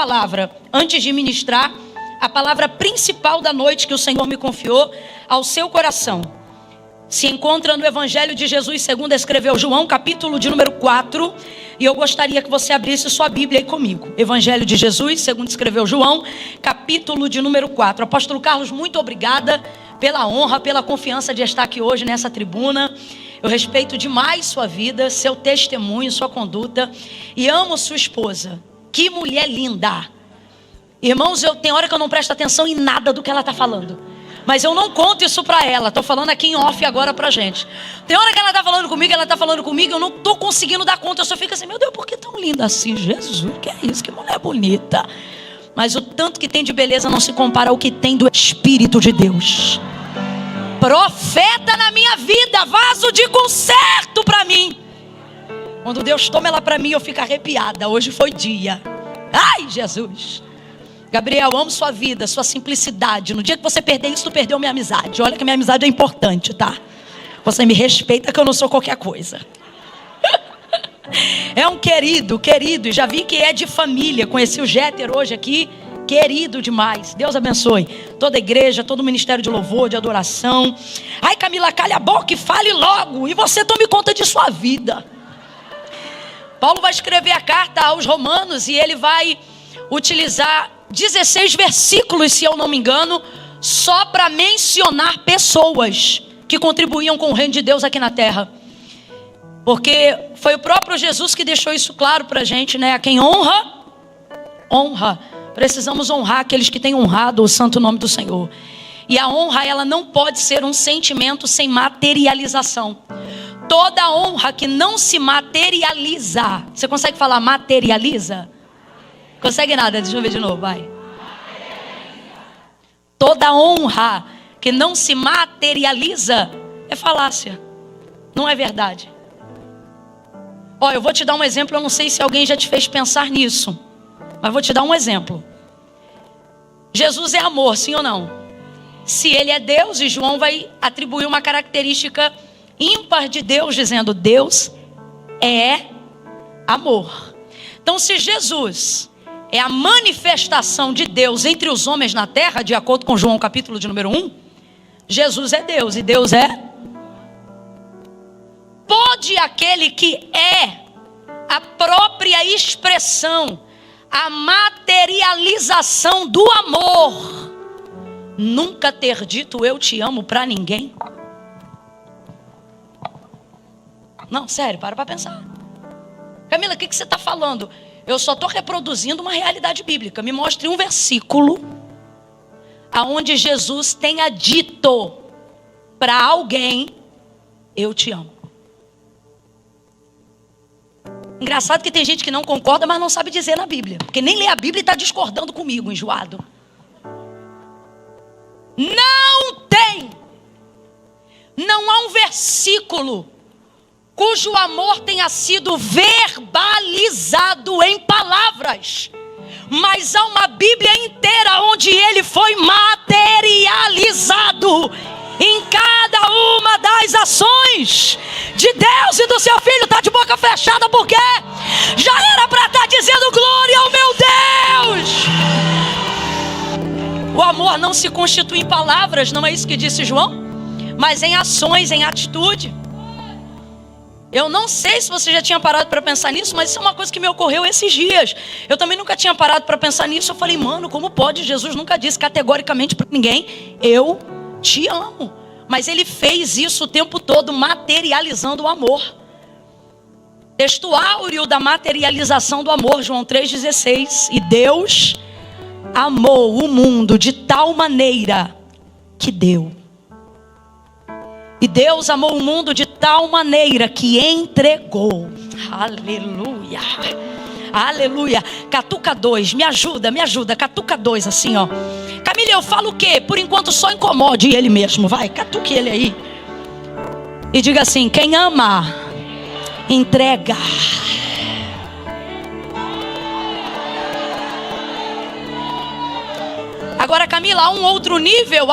palavra antes de ministrar a palavra principal da noite que o Senhor me confiou ao seu coração. Se encontra no Evangelho de Jesus segundo escreveu João, capítulo de número 4. E eu gostaria que você abrisse sua Bíblia aí comigo. Evangelho de Jesus segundo escreveu João, capítulo de número 4. Apóstolo Carlos, muito obrigada pela honra, pela confiança de estar aqui hoje nessa tribuna. Eu respeito demais sua vida, seu testemunho, sua conduta. E amo sua esposa. Que mulher linda. Irmãos, tem hora que eu não presto atenção em nada do que ela está falando. Mas eu não conto isso pra ela. Estou falando aqui em off agora pra gente. Tem hora que ela está falando comigo, eu não estou conseguindo dar conta. Eu só fico assim, meu Deus, por que tão linda assim? Jesus, que é isso? Que mulher bonita. Mas o tanto que tem de beleza não se compara ao que tem do Espírito de Deus. Profeta na minha vida, vaso de conserto pra mim. Quando Deus toma ela pra mim, eu fico arrepiada. Hoje foi dia. Ai, Jesus. Gabriel, amo sua vida, sua simplicidade. No dia que você perder isso, tu perdeu minha amizade. Olha que minha amizade é importante, tá? Você me respeita que eu não sou qualquer coisa. É um querido, e já vi que é de família. Conheci o Jéter hoje aqui, querido demais. Deus abençoe toda a igreja, todo o ministério de louvor, de adoração. Ai, Camila, calha a boca e fale logo. E você tome conta de sua vida. Paulo vai escrever a carta aos Romanos e ele vai utilizar 16 versículos, se eu não me engano, só para mencionar pessoas que contribuíam com o reino de Deus aqui na terra. Porque foi o próprio Jesus que deixou isso claro para a gente, né? A quem honra, honra. Precisamos honrar aqueles que têm honrado o santo nome do Senhor. E a honra, ela não pode ser um sentimento sem materialização. Toda honra que não se materializa. Você consegue falar materializa? Consegue nada? Deixa eu ver de novo, vai. Toda honra que não se materializa é falácia. Não é verdade. Ó, eu vou te dar um exemplo. Eu não sei se alguém já te fez pensar nisso, mas vou te dar um exemplo. Jesus é amor, sim ou não? Se ele é Deus, e João vai atribuir uma característica ímpar de Deus, dizendo Deus é amor. Então, se Jesus é a manifestação de Deus entre os homens na terra, de acordo com João capítulo de número 1, Jesus é Deus e Deus é. Pode aquele que é a própria expressão, a materialização do amor, nunca ter dito eu te amo para ninguém? Não, sério, para pensar. Camila, o que você está falando? Eu só estou reproduzindo uma realidade bíblica. Me mostre um versículo aonde Jesus tenha dito para alguém, eu te amo. Engraçado que tem gente que não concorda, mas não sabe dizer na Bíblia. Porque nem lê a Bíblia e está discordando comigo, enjoado. Não tem. Não há um versículo cujo amor tenha sido verbalizado em palavras, mas há uma Bíblia inteira onde ele foi materializado em cada uma das ações de Deus e do seu Filho. Está de boca fechada porque já era para estar dizendo glória ao meu Deus. O amor não se constitui em palavras, não é isso que disse João, mas em ações, em atitude. Eu não sei se você já tinha parado para pensar nisso, mas isso é uma coisa que me ocorreu esses dias. Eu também nunca tinha parado para pensar nisso. Eu falei, mano, como pode? Jesus nunca disse categoricamente para ninguém, eu te amo. Mas ele fez isso o tempo todo, materializando o amor. Texto áureo da materialização do amor, João 3,16. E Deus amou o mundo de tal maneira que deu. E Deus amou o mundo de tal maneira que entregou. Aleluia. Aleluia. Catuca 2, me ajuda. Catuca 2 assim, ó. Camila, eu falo o quê? Por enquanto só incomode ele mesmo. Vai, catuque ele aí. E diga assim, quem ama, entrega. Agora, Camila, há um outro nível.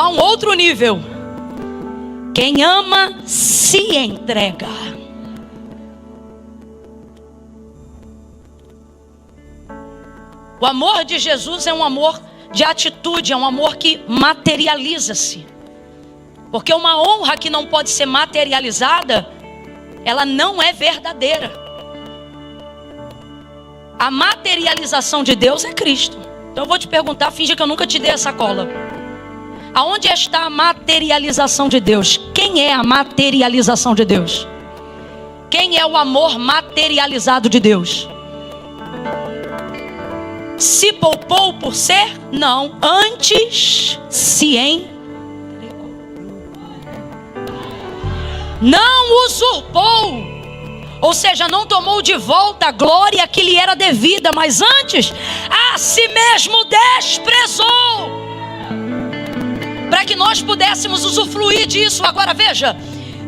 Quem ama, se entrega. O amor de Jesus é um amor de atitude, é um amor que materializa-se. Porque uma honra que não pode ser materializada, ela não é verdadeira. A materialização de Deus é Cristo. Então eu vou te perguntar, finge que eu nunca te dei essa cola. Aonde está a materialização de Deus? Quem é a materialização de Deus? Quem é o amor materializado de Deus? Se poupou por ser? Não. Antes se entregou. Não usurpou. Ou seja, não tomou de volta a glória que lhe era devida, mas antes a si mesmo desprezou, para que nós pudéssemos usufruir disso. Agora veja,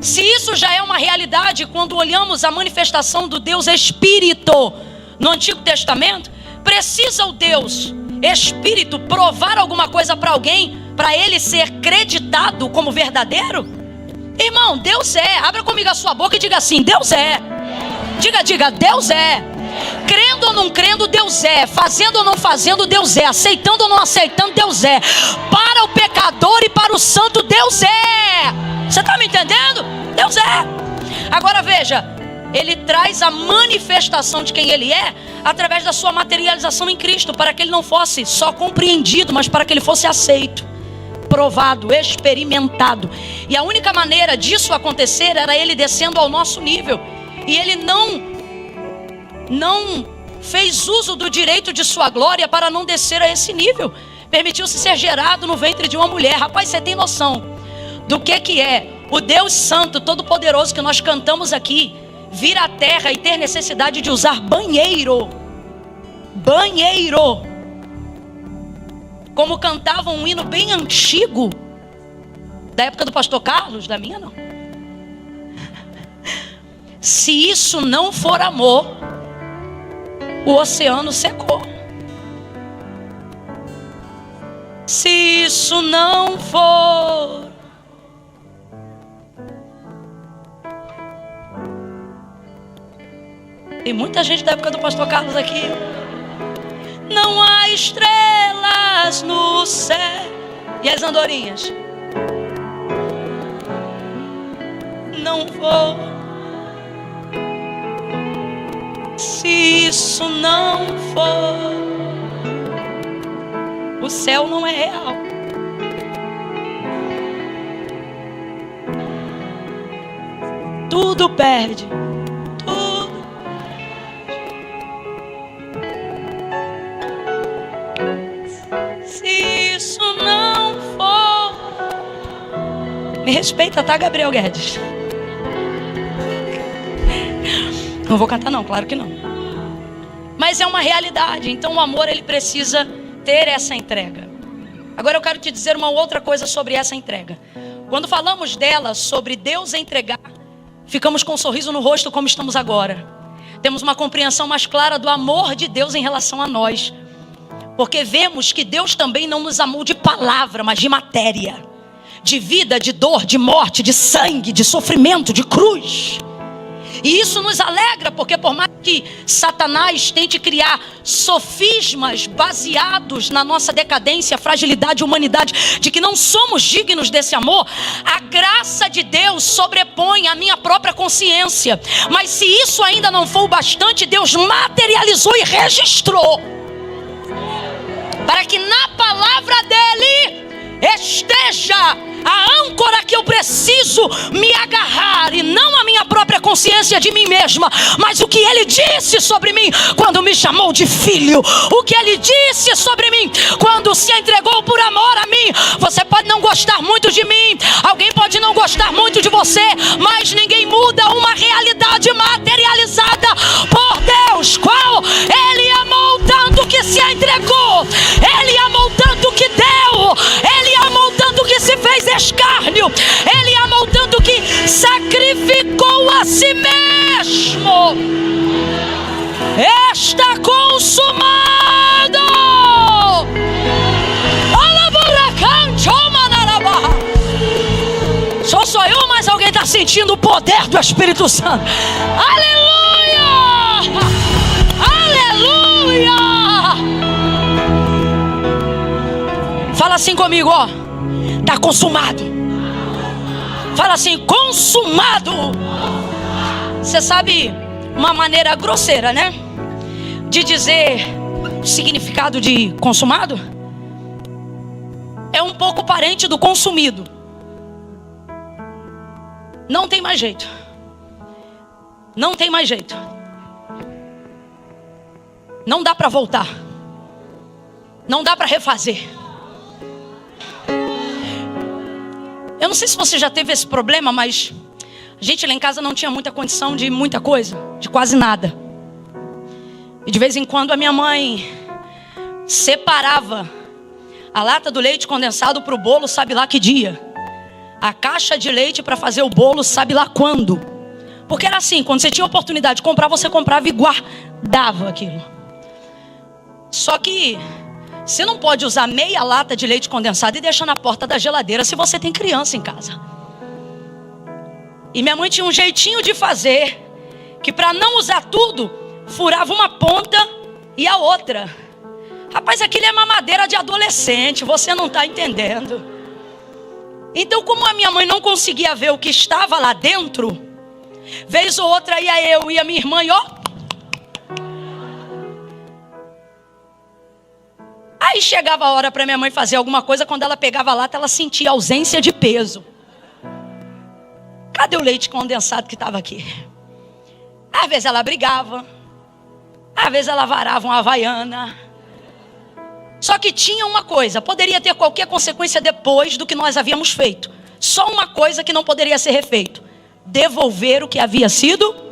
se isso já é uma realidade quando olhamos a manifestação do Deus Espírito no Antigo Testamento, precisa o Deus Espírito provar alguma coisa para alguém, para ele ser creditado como verdadeiro? Irmão, Deus é. Abra comigo a sua boca e diga assim: Deus é. Diga, Deus é. Crendo ou não crendo, Deus é. Fazendo ou não fazendo, Deus é. Aceitando ou não aceitando, Deus é. Para o pecador e para o santo, Deus é. Você está me entendendo? Deus é. Agora veja, ele traz a manifestação de quem ele é através da sua materialização em Cristo, para que ele não fosse só compreendido, mas para que ele fosse aceito, provado, experimentado. E a única maneira disso acontecer era ele descendo ao nosso nível. E ele não fez uso do direito de sua glória para não descer a esse nível. Permitiu-se ser gerado no ventre de uma mulher. Rapaz, você tem noção do que é o Deus Santo, Todo-Poderoso, que nós cantamos aqui, vir à terra e ter necessidade de usar banheiro. Banheiro. Como cantava um hino bem antigo, da época do pastor Carlos, da minha não. Se isso não for amor, o oceano secou. Se isso não for, tem muita gente da época do pastor Carlos aqui. Não há estrelas no céu. E as andorinhas? Não vou. Se isso não for, o céu não é real. Tudo perde. Tudo. Se isso não for. Me respeita, tá, Gabriel Guedes? Não vou cantar não, claro que não. Mas é uma realidade. Então o amor, ele precisa ter essa entrega. Agora eu quero te dizer uma outra coisa sobre essa entrega. Quando falamos dela, sobre Deus entregar, ficamos com um sorriso no rosto como estamos agora. Temos uma compreensão mais clara do amor de Deus em relação a nós. Porque vemos que Deus também não nos amou de palavra, mas de matéria. De vida, de dor, de morte, de sangue, de sofrimento, de cruz. E isso nos alegra, porque por mais que Satanás tente criar sofismas baseados na nossa decadência, fragilidade e humanidade, de que não somos dignos desse amor, a graça de Deus sobrepõe a minha própria consciência. Mas se isso ainda não for o bastante, Deus materializou e registrou, para que na palavra dele esteja a âncora que eu preciso me agarrar, e não a minha própria consciência de mim mesma, mas o que ele disse sobre mim quando me chamou de filho, o que ele disse sobre mim quando se entregou por amor a mim. Você pode não gostar muito de mim, alguém pode não gostar muito de você, mas ninguém muda uma realidade materializada por Deus. Qual? Ele amou tanto que se entregou, ele amou tanto que deu, ele amou tanto que se fez escárnio, ele amou tanto que sacrificou a si mesmo. Está consumado. Sou eu, mas alguém está sentindo o poder do Espírito Santo. Aleluia! Aleluia! Fala assim comigo, ó. Tá consumado. Fala assim, consumado. Você sabe uma maneira grosseira, né? De dizer o significado de consumado? É um pouco parente do consumido. Não tem mais jeito. Não tem mais jeito. Não dá para voltar. Não dá para refazer. Eu não sei se você já teve esse problema, mas a gente lá em casa não tinha muita condição de muita coisa, de quase nada. E de vez em quando a minha mãe separava a lata do leite condensado para o bolo, sabe lá que dia. A caixa de leite para fazer o bolo, sabe lá quando. Porque era assim, quando você tinha oportunidade de comprar, você comprava e guardava aquilo. Só que você não pode usar meia lata de leite condensado e deixar na porta da geladeira se você tem criança em casa. E minha mãe tinha um jeitinho de fazer, que para não usar tudo, furava uma ponta e a outra. Rapaz, aquilo é mamadeira de adolescente, você não está entendendo. Então, como a minha mãe não conseguia ver o que estava lá dentro, vez ou outra ia eu e a minha irmã e ó. Aí chegava a hora para minha mãe fazer alguma coisa, quando ela pegava a lata, ela sentia ausência de peso. Cadê o leite condensado que estava aqui? Às vezes ela brigava, às vezes ela varava uma havaiana. Só que tinha uma coisa, poderia ter qualquer consequência depois do que nós havíamos feito. Só uma coisa que não poderia ser refeito: devolver o que havia sido.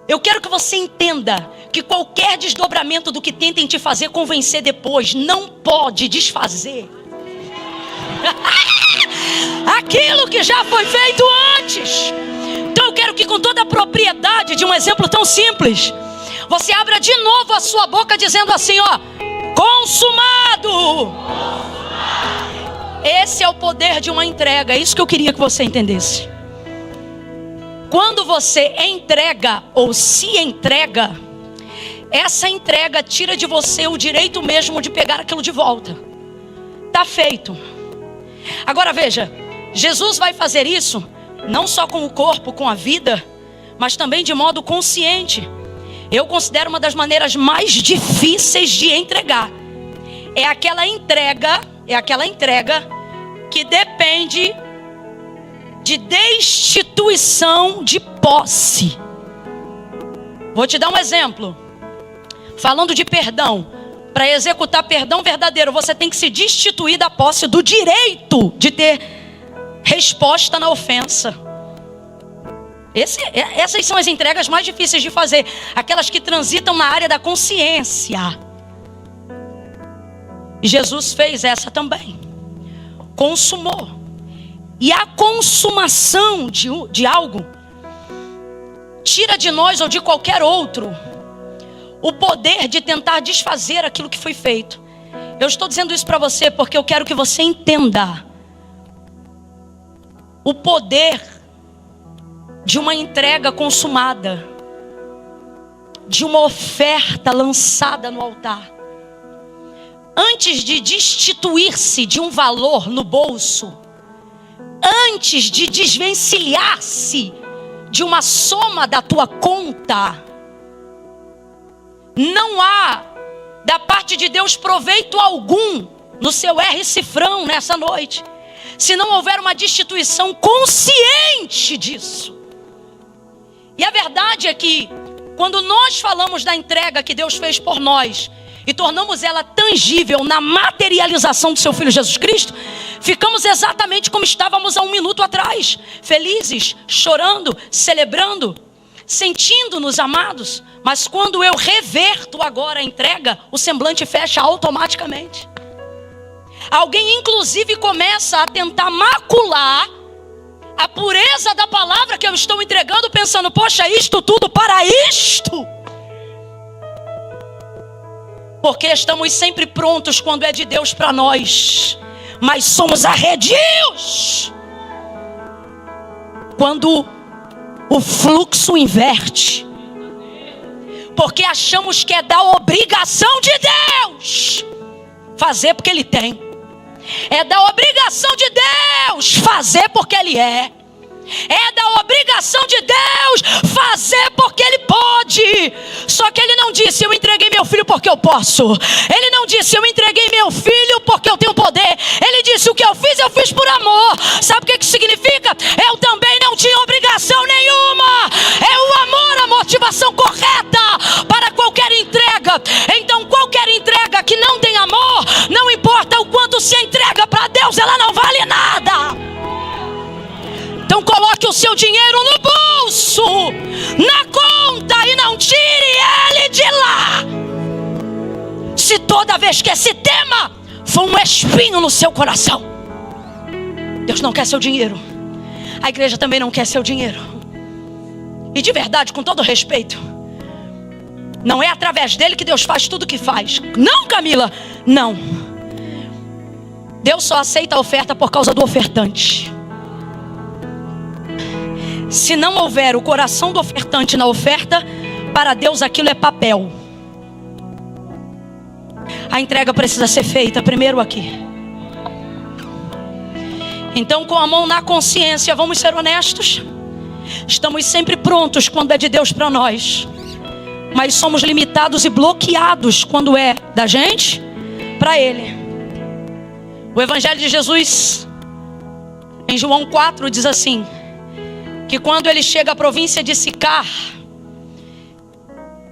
Eu quero que você entenda que qualquer desdobramento do que tentem te fazer convencer depois não pode desfazer aquilo que já foi feito antes. Então eu quero que, com toda a propriedade de um exemplo tão simples, você abra de novo a sua boca dizendo assim, ó: consumado. Esse é o poder de uma entrega. É isso que eu queria que você entendesse. Quando você entrega ou se entrega, essa entrega tira de você o direito mesmo de pegar aquilo de volta. Tá feito. Agora veja, Jesus vai fazer isso não só com o corpo, com a vida, mas também de modo consciente. Eu considero uma das maneiras mais difíceis de entregar. É aquela entrega que depende de destituição de posse. Vou te dar um exemplo. Falando de perdão, para executar perdão verdadeiro, você tem que se destituir da posse do direito de ter resposta na ofensa. Essas são as entregas mais difíceis de fazer, aquelas que transitam na área da consciência. E Jesus fez essa também. Consumou. E a consumação de algo tira de nós ou de qualquer outro o poder de tentar desfazer aquilo que foi feito. Eu estou dizendo isso para você porque eu quero que você entenda o poder de uma entrega consumada, de uma oferta lançada no altar. Antes de destituir-se de um valor no bolso, antes de desvencilhar-se de uma soma da tua conta, não há da parte de Deus proveito algum no seu R-cifrão nessa noite, se não houver uma destituição consciente disso. E a verdade é que, quando nós falamos da entrega que Deus fez por nós e tornamos ela tangível na materialização do seu Filho Jesus Cristo, ficamos exatamente como estávamos há um minuto atrás, felizes, chorando, celebrando, sentindo-nos amados. Mas quando eu reverto agora a entrega, o semblante fecha automaticamente. Alguém inclusive começa a tentar macular a pureza da palavra que eu estou entregando, pensando, poxa, isto tudo para isto? Porque estamos sempre prontos quando é de Deus para nós, mas somos arredios quando o fluxo inverte, porque achamos que é da obrigação de Deus fazer porque Ele tem. É da obrigação de Deus fazer porque Ele é. É da obrigação de Deus fazer porque Ele pode. Só que Ele não disse: eu entreguei meu filho porque eu posso. Ele não disse: eu entreguei meu filho porque eu tenho poder. Ele disse: o que eu fiz por amor. Sabe o que isso significa? Eu também não tinha obrigação nenhuma. É o amor a motivação correta para qualquer entrega. Então qualquer entrega que não tem amor, não importa o quanto se entrega para Deus, ela não vale nada. Então coloque o seu dinheiro no bolso, na conta, e não tire ele de lá. Se toda vez que esse tema for um espinho no seu coração, Deus não quer seu dinheiro, a igreja também não quer seu dinheiro. E de verdade, com todo respeito, não é através dele que Deus faz tudo o que faz. Não, Camila, não. Deus só aceita a oferta por causa do ofertante. Se não houver o coração do ofertante na oferta, para Deus aquilo é papel. A entrega precisa ser feita primeiro aqui. Então, com a mão na consciência, vamos ser honestos. Estamos sempre prontos quando é de Deus para nós, mas somos limitados e bloqueados quando é da gente para Ele. O Evangelho de Jesus, em João 4, diz assim: que quando ele chega à província de Sicar,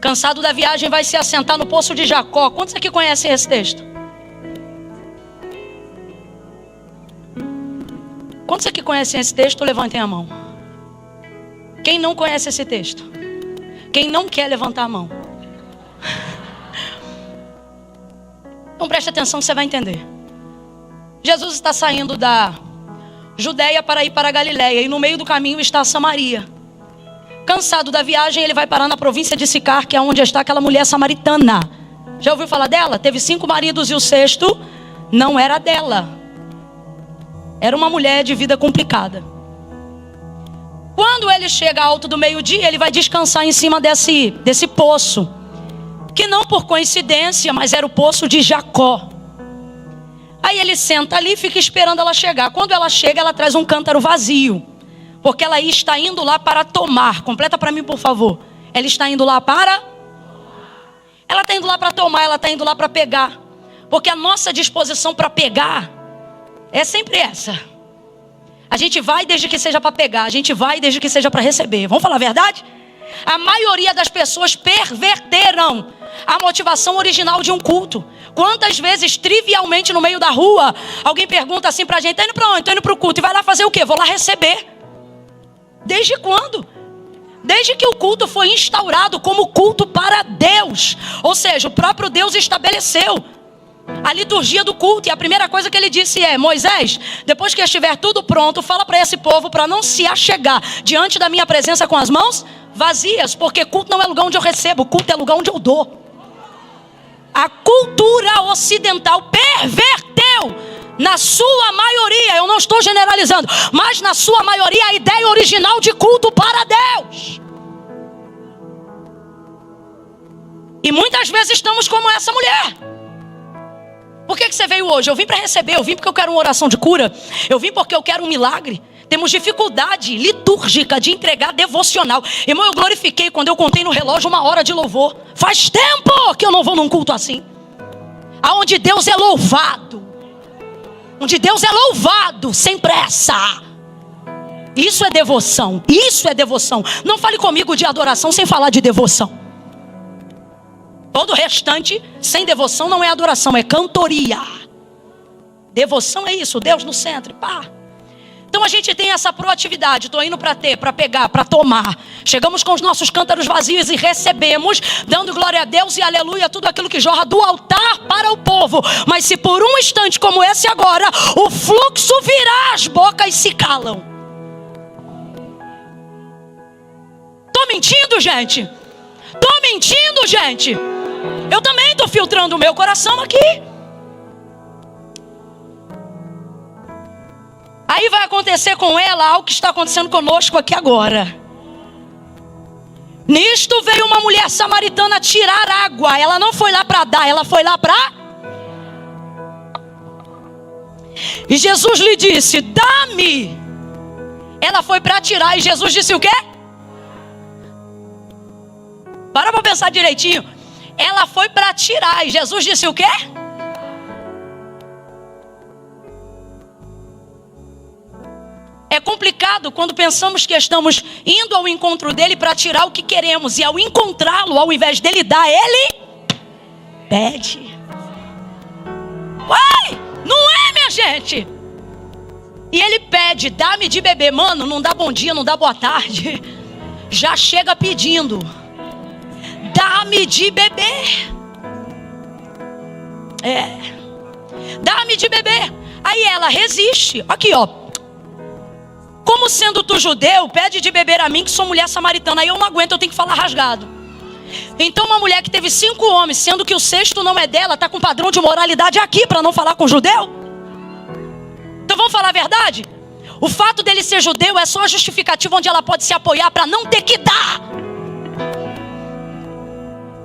cansado da viagem, vai se assentar no poço de Jacó. Quantos aqui conhecem esse texto? Quantos aqui conhecem esse texto? Levantem a mão. Quem não conhece esse texto? Quem não quer levantar a mão? Então preste atenção que você vai entender. Jesus está saindo da Judeia para ir para a Galileia, e no meio do caminho está Samaria. Cansado da viagem, ele vai parar na província de Sicar, que é onde está aquela mulher samaritana. Já ouviu falar dela? Teve 5 maridos e o 6º não era dela. Era uma mulher de vida complicada. Quando ele chega alto do meio-dia, ele vai descansar em cima desse poço, que não por coincidência, mas era o poço de Jacó. Aí ele senta ali e fica esperando ela chegar. Quando ela chega, ela traz um cântaro vazio, porque ela está indo lá para tomar. Completa para mim, por favor. Ela está indo lá para... Ela está indo lá para tomar, ela está indo lá para pegar. Porque a nossa disposição para pegar é sempre essa. A gente vai desde que seja para pegar, a gente vai desde que seja para receber. Vamos falar a verdade? A maioria das pessoas perverteram a motivação original de um culto. Quantas vezes, trivialmente, no meio da rua, alguém pergunta assim pra gente: tá indo pra onde? Tô indo pro culto. E vai lá fazer o quê? Vou lá receber. Desde quando? Desde que o culto foi instaurado como culto para Deus. Ou seja, o próprio Deus estabeleceu a liturgia do culto. E a primeira coisa que ele disse é: Moisés, depois que estiver tudo pronto, fala para esse povo para não se achegar diante da minha presença com as mãos vazias. Porque culto não é lugar onde eu recebo, culto é lugar onde eu dou. A cultura ocidental perverteu, na sua maioria, eu não estou generalizando, mas na sua maioria, a ideia original de culto para Deus. E muitas vezes estamos como essa mulher. Por que você veio hoje? Eu vim para receber, eu vim porque eu quero uma oração de cura, eu vim porque eu quero um milagre. Temos dificuldade litúrgica de entregar devocional. Irmão, eu glorifiquei quando eu contei no relógio 1 hora de louvor. Faz tempo que eu não vou num culto assim, aonde Deus é louvado, onde Deus é louvado sem pressa. Isso é devoção, isso é devoção. Não fale comigo de adoração sem falar de devoção. Todo o restante sem devoção não é adoração, é cantoria. Devoção é isso, Deus no centro, pá. Então a gente tem essa proatividade. Estou indo para ter, para pegar, para tomar. Chegamos com os nossos cântaros vazios e recebemos, dando glória a Deus e aleluia, tudo aquilo que jorra do altar para o povo. Mas se por um instante como esse agora, o fluxo virar, as bocas se calam. Estou mentindo, gente? Estou mentindo, gente? Eu também estou filtrando o meu coração aqui. Aí vai acontecer com ela algo que está acontecendo conosco aqui agora. Nisto veio uma mulher samaritana tirar água. Ela não foi lá para dar, ela foi lá para... E Jesus lhe disse: dá-me. Ela foi para tirar e Jesus disse o quê? Para pensar direitinho. Ela foi para tirar e Jesus disse o quê? É complicado quando pensamos que estamos indo ao encontro dele para tirar o que queremos. E ao encontrá-lo, ao invés dele dar, ele pede. Uai, não é, minha gente? E ele pede: dá-me de beber. Mano, não dá bom dia, não dá boa tarde. Já chega pedindo: dá-me de beber. Dá-me de beber. Aí ela resiste. Aqui, ó. Como sendo tu judeu, pede de beber a mim, que sou mulher samaritana. Aí eu não aguento, eu tenho que falar rasgado. Então uma mulher que teve 5 homens, sendo que o 6º não é dela, está com padrão de moralidade aqui para não falar com judeu? Então vamos falar a verdade? O fato dele ser judeu é só a justificativa onde ela pode se apoiar para não ter que dar.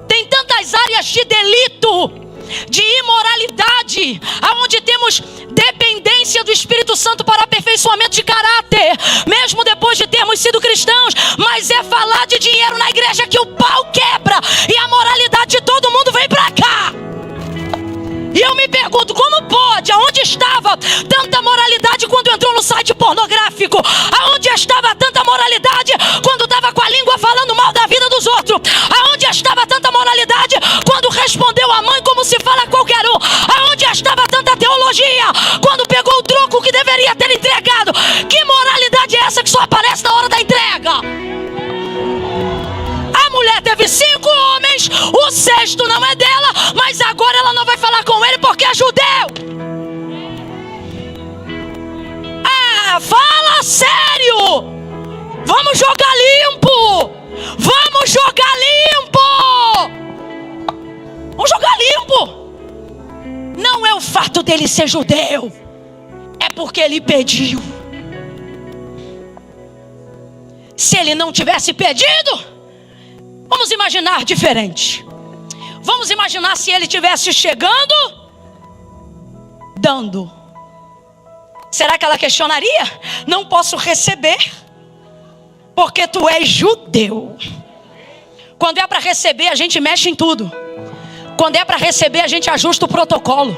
Tem tantas áreas de delito, de imoralidade, aonde temos dependência do Espírito Santo para aperfeiçoamento de caráter, mesmo depois de termos sido cristãos. Mas é falar de dinheiro na igreja que o pau quebra e a moralidade de todo mundo vem para cá. E eu me pergunto, como pode? Aonde estava tanta moralidade quando entrou no site pornográfico? Aonde estava tanta moralidade quando estava com a língua falando mal da vida dos outros? Aonde estava tanta moralidade quando respondeu a mãe como se fala qualquer um? Aonde estava tanta teologia quando pegou o troco que deveria ter entregado? Que moralidade é essa que só aparece na hora da entrega? A mulher teve 5 homens, o 6º não é dela, mas agora ela não vai falar com ele porque é judeu. Ah, fala sério! Vamos jogar limpo! Vamos jogar limpo! Vamos jogar limpo! Não é o fato dele ser judeu, é porque ele pediu. Se ele não tivesse pedido, vamos imaginar diferente. Vamos imaginar se ele estivesse chegando, dando. Será que ela questionaria? Não posso receber, porque tu és judeu. Quando é para receber, a gente mexe em tudo. Quando é para receber, a gente ajusta o protocolo.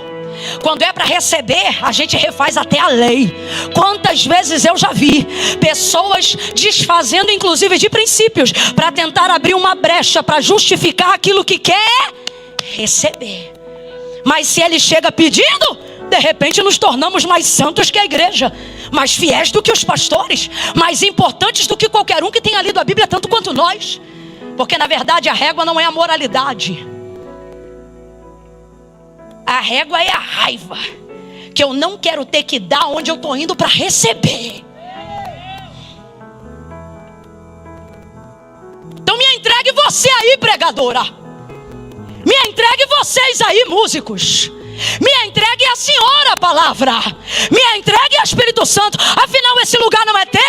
Quando é para receber, a gente refaz até a lei. Quantas vezes eu já vi pessoas desfazendo inclusive de princípios para tentar abrir uma brecha para justificar aquilo que quer receber. Mas se ele chega pedindo, de repente nos tornamos mais santos que a igreja, mais fiéis do que os pastores, mais importantes do que qualquer um que tenha lido a Bíblia tanto quanto nós. Porque na verdade a régua não é a moralidade. A régua é a raiva, que eu não quero ter que dar onde eu estou indo para receber. Então me entregue você aí, pregadora. Me entregue vocês aí, músicos. Me entregue a senhora, a palavra. Me entregue a Espírito Santo. Afinal esse lugar não é teu,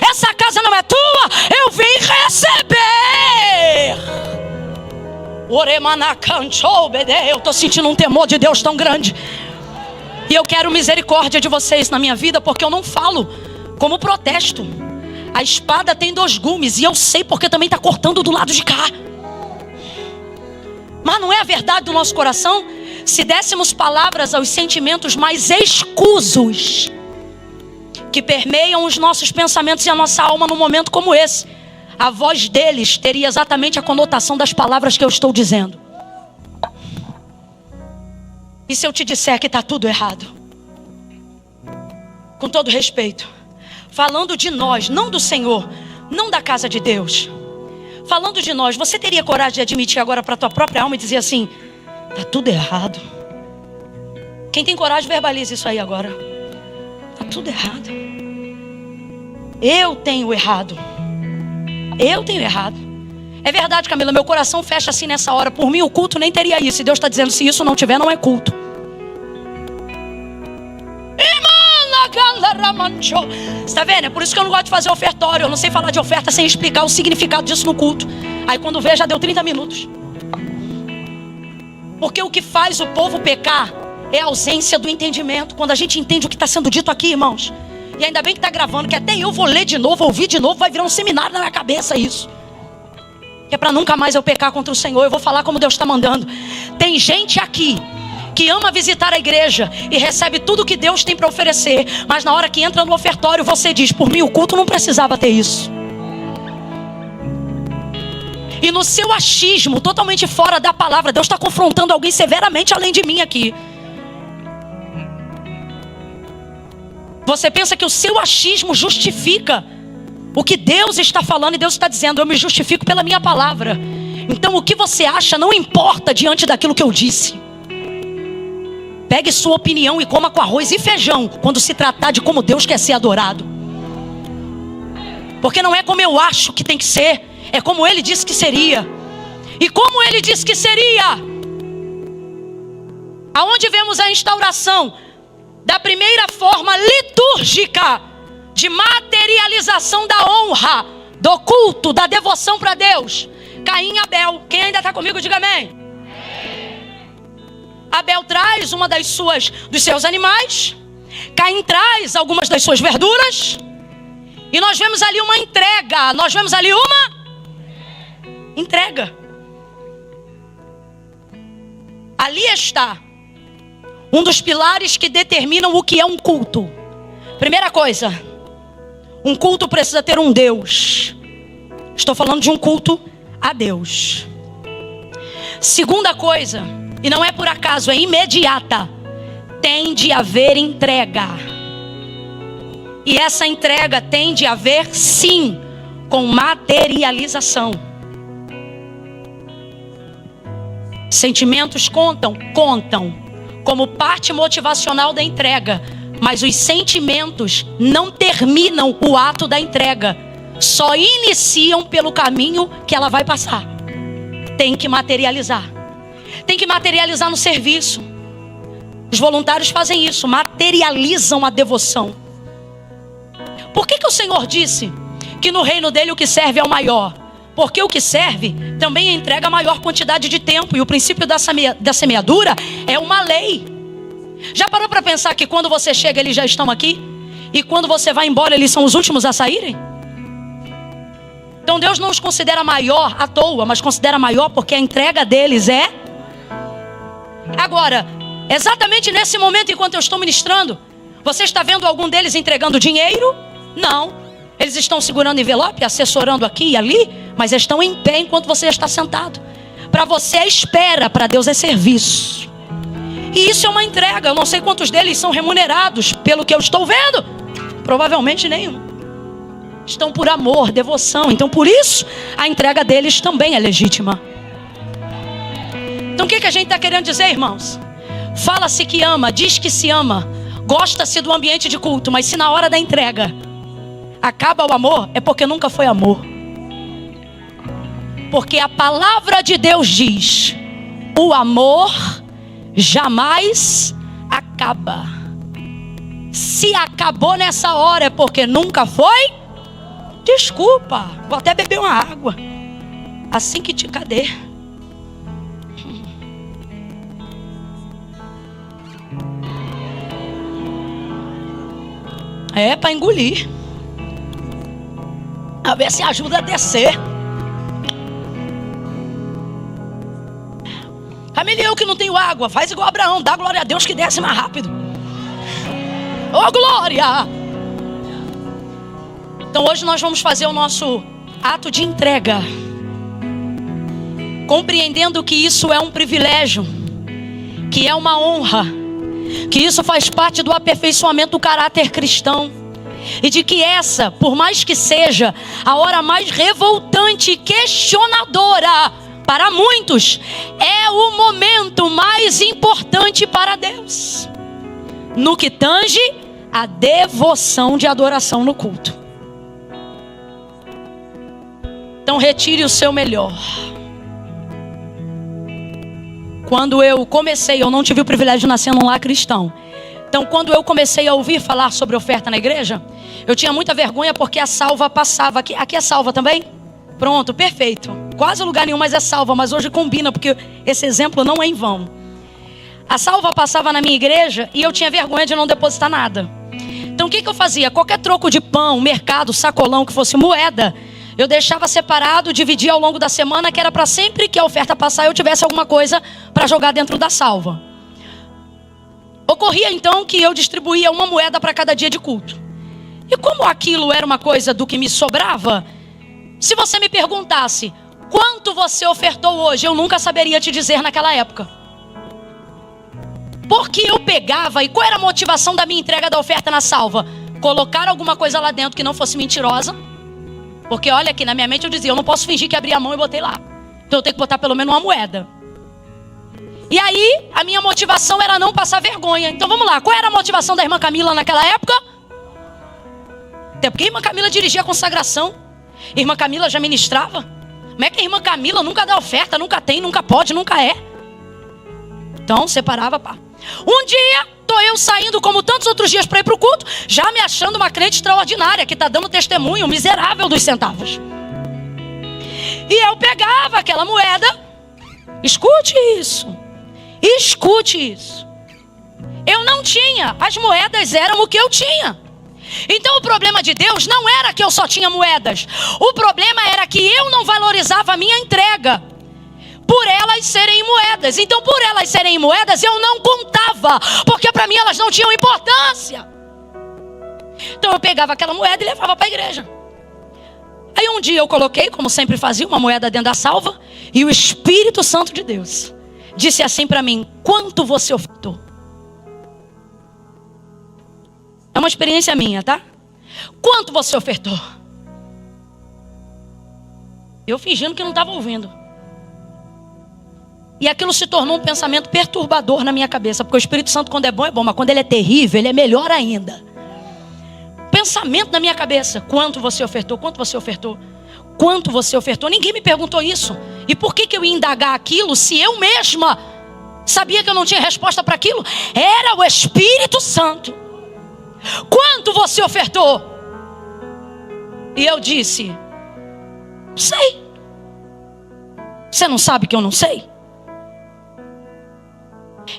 essa casa não é tua. Eu vim receber. Eu estou sentindo um temor de Deus tão grande. E eu quero misericórdia de vocês na minha vida, porque eu não falo como protesto. A espada tem 2 gumes, e eu sei porque também está cortando do lado de cá. Mas não é a verdade do nosso coração? Se dessemos palavras aos sentimentos mais escusos que permeiam os nossos pensamentos e a nossa alma num momento como esse, a voz deles teria exatamente a conotação das palavras que eu estou dizendo. E se eu te disser que está tudo errado? Com todo respeito, falando de nós, não do Senhor, não da casa de Deus, falando de nós, você teria coragem de admitir agora para a tua própria alma e dizer assim: está tudo errado? Quem tem coragem, verbalize isso aí agora. Está tudo errado. Eu tenho errado. Eu tenho errado. É verdade, Camila, meu coração fecha assim nessa hora. Por mim o culto nem teria isso. E Deus está dizendo: se isso não tiver, não é culto. Você está vendo? É por isso que eu não gosto de fazer ofertório. Eu não sei falar de oferta sem explicar o significado disso no culto. Aí quando vê, já deu 30 minutos. Porque o que faz o povo pecar é a ausência do entendimento. Quando a gente entende o que está sendo dito aqui, irmãos, e ainda bem que está gravando, que até eu vou ler de novo, ouvir de novo, vai virar um seminário na minha cabeça isso. Que é para nunca mais eu pecar contra o Senhor. Eu vou falar como Deus está mandando. Tem gente aqui que ama visitar a igreja e recebe tudo que Deus tem para oferecer, mas na hora que entra no ofertório você diz: por mim o culto não precisava ter isso. E no seu achismo, totalmente fora da palavra, Deus está confrontando alguém severamente além de mim aqui. Você pensa que o seu achismo justifica o que Deus está falando, e Deus está dizendo: eu me justifico pela minha palavra. Então o que você acha não importa diante daquilo que eu disse. Pegue sua opinião e coma com arroz e feijão quando se tratar de como Deus quer ser adorado. Porque não é como eu acho que tem que ser, é como Ele disse que seria. E como Ele disse que seria, aonde vemos a instauração da primeira forma litúrgica de materialização da honra, do culto, da devoção para Deus. Caim e Abel. Quem ainda está comigo, diga amém. Abel traz uma dos seus animais, Caim traz algumas das suas verduras, e nós vemos ali uma entrega. Nós vemos ali uma entrega. Ali está um dos pilares que determinam o que é um culto. Primeira coisa, um culto precisa ter um Deus. Estou falando de um culto a Deus. Segunda coisa, e não é por acaso, é imediata, tem de haver entrega. E essa entrega tem de haver, sim, com materialização. Sentimentos contam como parte motivacional da entrega, mas os sentimentos não terminam o ato da entrega, só iniciam pelo caminho que ela vai passar. Tem que materializar. Tem que materializar no serviço. Os voluntários fazem isso, materializam a devoção. Por que o Senhor disse que no reino dele o que serve é o maior? Porque o que serve também entrega a maior quantidade de tempo. E o princípio da semeadura é uma lei. Já parou para pensar que quando você chega eles já estão aqui? E quando você vai embora eles são os últimos a saírem? Então Deus não os considera maior à toa, mas considera maior porque a entrega deles é... Agora, exatamente nesse momento, enquanto eu estou ministrando, você está vendo algum deles entregando dinheiro? Não. Eles estão segurando envelope, assessorando aqui e ali, mas estão em pé enquanto você está sentado. Para você é espera, para Deus é serviço. E isso é uma entrega. Eu não sei quantos deles são remunerados pelo que eu estou vendo. Provavelmente nenhum. Estão por amor, devoção. Então por isso a entrega deles também é legítima. Então o que a gente está querendo dizer, irmãos? Fala-se que ama, diz que se ama, gosta-se do ambiente de culto, mas se na hora da entrega acaba o amor, é porque nunca foi amor. Porque a palavra de Deus diz: o amor jamais acaba. Se acabou nessa hora é porque nunca foi. Desculpa, vou até beber uma água. Assim que te cadê? É para engolir. A ver se ajuda a descer. Camille, eu que não tenho água, faz igual Abraão, dá glória a Deus que desce mais rápido. Oh glória! Então hoje nós vamos fazer o nosso ato de entrega, compreendendo que isso é um privilégio, que é uma honra, que isso faz parte do aperfeiçoamento do caráter cristão. E de que essa, por mais que seja a hora mais revoltante e questionadora para muitos, é o momento mais importante para Deus, no que tange a devoção de adoração no culto. Então retire o seu melhor. Quando eu comecei, eu não tive o privilégio de nascer num lar cristão. Então quando eu comecei a ouvir falar sobre oferta na igreja, eu tinha muita vergonha porque a salva passava. Aqui é salva também? Pronto, perfeito. Quase lugar nenhum mais é salva, mas hoje combina, porque esse exemplo não é em vão. A salva passava na minha igreja e eu tinha vergonha de não depositar nada. Então o que eu fazia? Qualquer troco de pão, mercado, sacolão que fosse moeda, eu deixava separado, dividia ao longo da semana, que era para sempre que a oferta passar eu tivesse alguma coisa para jogar dentro da salva. Ocorria então que eu distribuía uma moeda para cada dia de culto. E como aquilo era uma coisa do que me sobrava, se você me perguntasse quanto você ofertou hoje, eu nunca saberia te dizer naquela época. Porque eu pegava, e qual era a motivação da minha entrega da oferta na salva? Colocar alguma coisa lá dentro que não fosse mentirosa. Porque olha aqui, na minha mente eu dizia, eu não posso fingir que abri a mão e botei lá. Então eu tenho que botar pelo menos uma moeda. E aí, a minha motivação era não passar vergonha. Então vamos lá, qual era a motivação da irmã Camila naquela época? Até porque a irmã Camila dirigia a consagração. A irmã Camila já ministrava. Como é que a irmã Camila nunca dá oferta, nunca tem, nunca pode, nunca é? Então separava, pá. Um dia, tô eu saindo como tantos outros dias para ir para o culto, já me achando uma crente extraordinária, que está dando testemunho miserável dos centavos. E eu pegava aquela moeda, escute isso, eu não tinha, as moedas eram o que eu tinha. Então o problema de Deus não era que eu só tinha moedas, o problema era que eu não valorizava a minha entrega, por elas serem moedas. Então por elas serem moedas eu não contava, porque para mim elas não tinham importância. Então eu pegava aquela moeda e levava para a igreja. Aí um dia eu coloquei, como sempre fazia, uma moeda dentro da salva, e o Espírito Santo de Deus disse assim para mim: quanto você ofertou? É uma experiência minha, tá? Quanto você ofertou? Eu fingindo que não estava ouvindo. E aquilo se tornou um pensamento perturbador na minha cabeça. Porque o Espírito Santo, quando é bom, mas quando ele é terrível, ele é melhor ainda. Pensamento na minha cabeça: quanto você ofertou? Quanto você ofertou? Quanto você ofertou? Ninguém me perguntou isso. E por que eu ia indagar aquilo se eu mesma sabia que eu não tinha resposta para aquilo? Era o Espírito Santo. Quanto você ofertou? E eu disse: não sei. Você não sabe que eu não sei?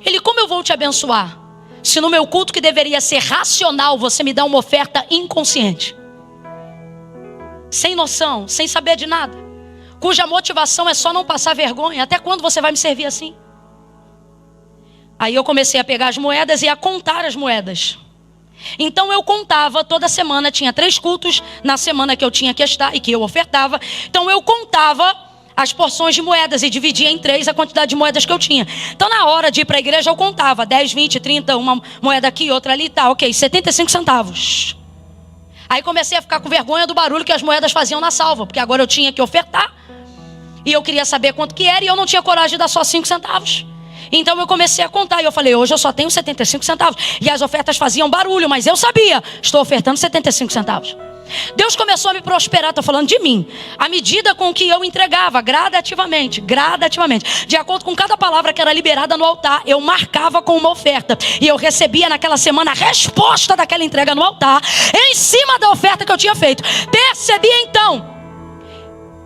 Ele: como eu vou te abençoar se no meu culto, que deveria ser racional, você me dá uma oferta inconsciente, sem noção, sem saber de nada, cuja motivação é só não passar vergonha? Até quando você vai me servir assim? Aí eu comecei a pegar as moedas e a contar as moedas. Então eu contava toda semana, tinha 3 cultos na semana que eu tinha que estar e que eu ofertava. Então eu contava as porções de moedas e dividia em 3 a quantidade de moedas que eu tinha. Então na hora de ir para a igreja eu contava 10, 20, 30, uma moeda aqui, outra ali, tá, ok, 75 centavos. Aí comecei a ficar com vergonha do barulho que as moedas faziam na salva, porque agora eu tinha que ofertar e eu queria saber quanto que era, e eu não tinha coragem de dar só 5 centavos. Então eu comecei a contar e eu falei: hoje eu só tenho 75 centavos. E as ofertas faziam barulho, mas eu sabia, estou ofertando 75 centavos. Deus começou a me prosperar, estou falando de mim, à medida com que eu entregava, gradativamente, de acordo com cada palavra que era liberada no altar, eu marcava com uma oferta, e eu recebia naquela semana a resposta daquela entrega no altar, em cima da oferta que eu tinha feito. Percebi então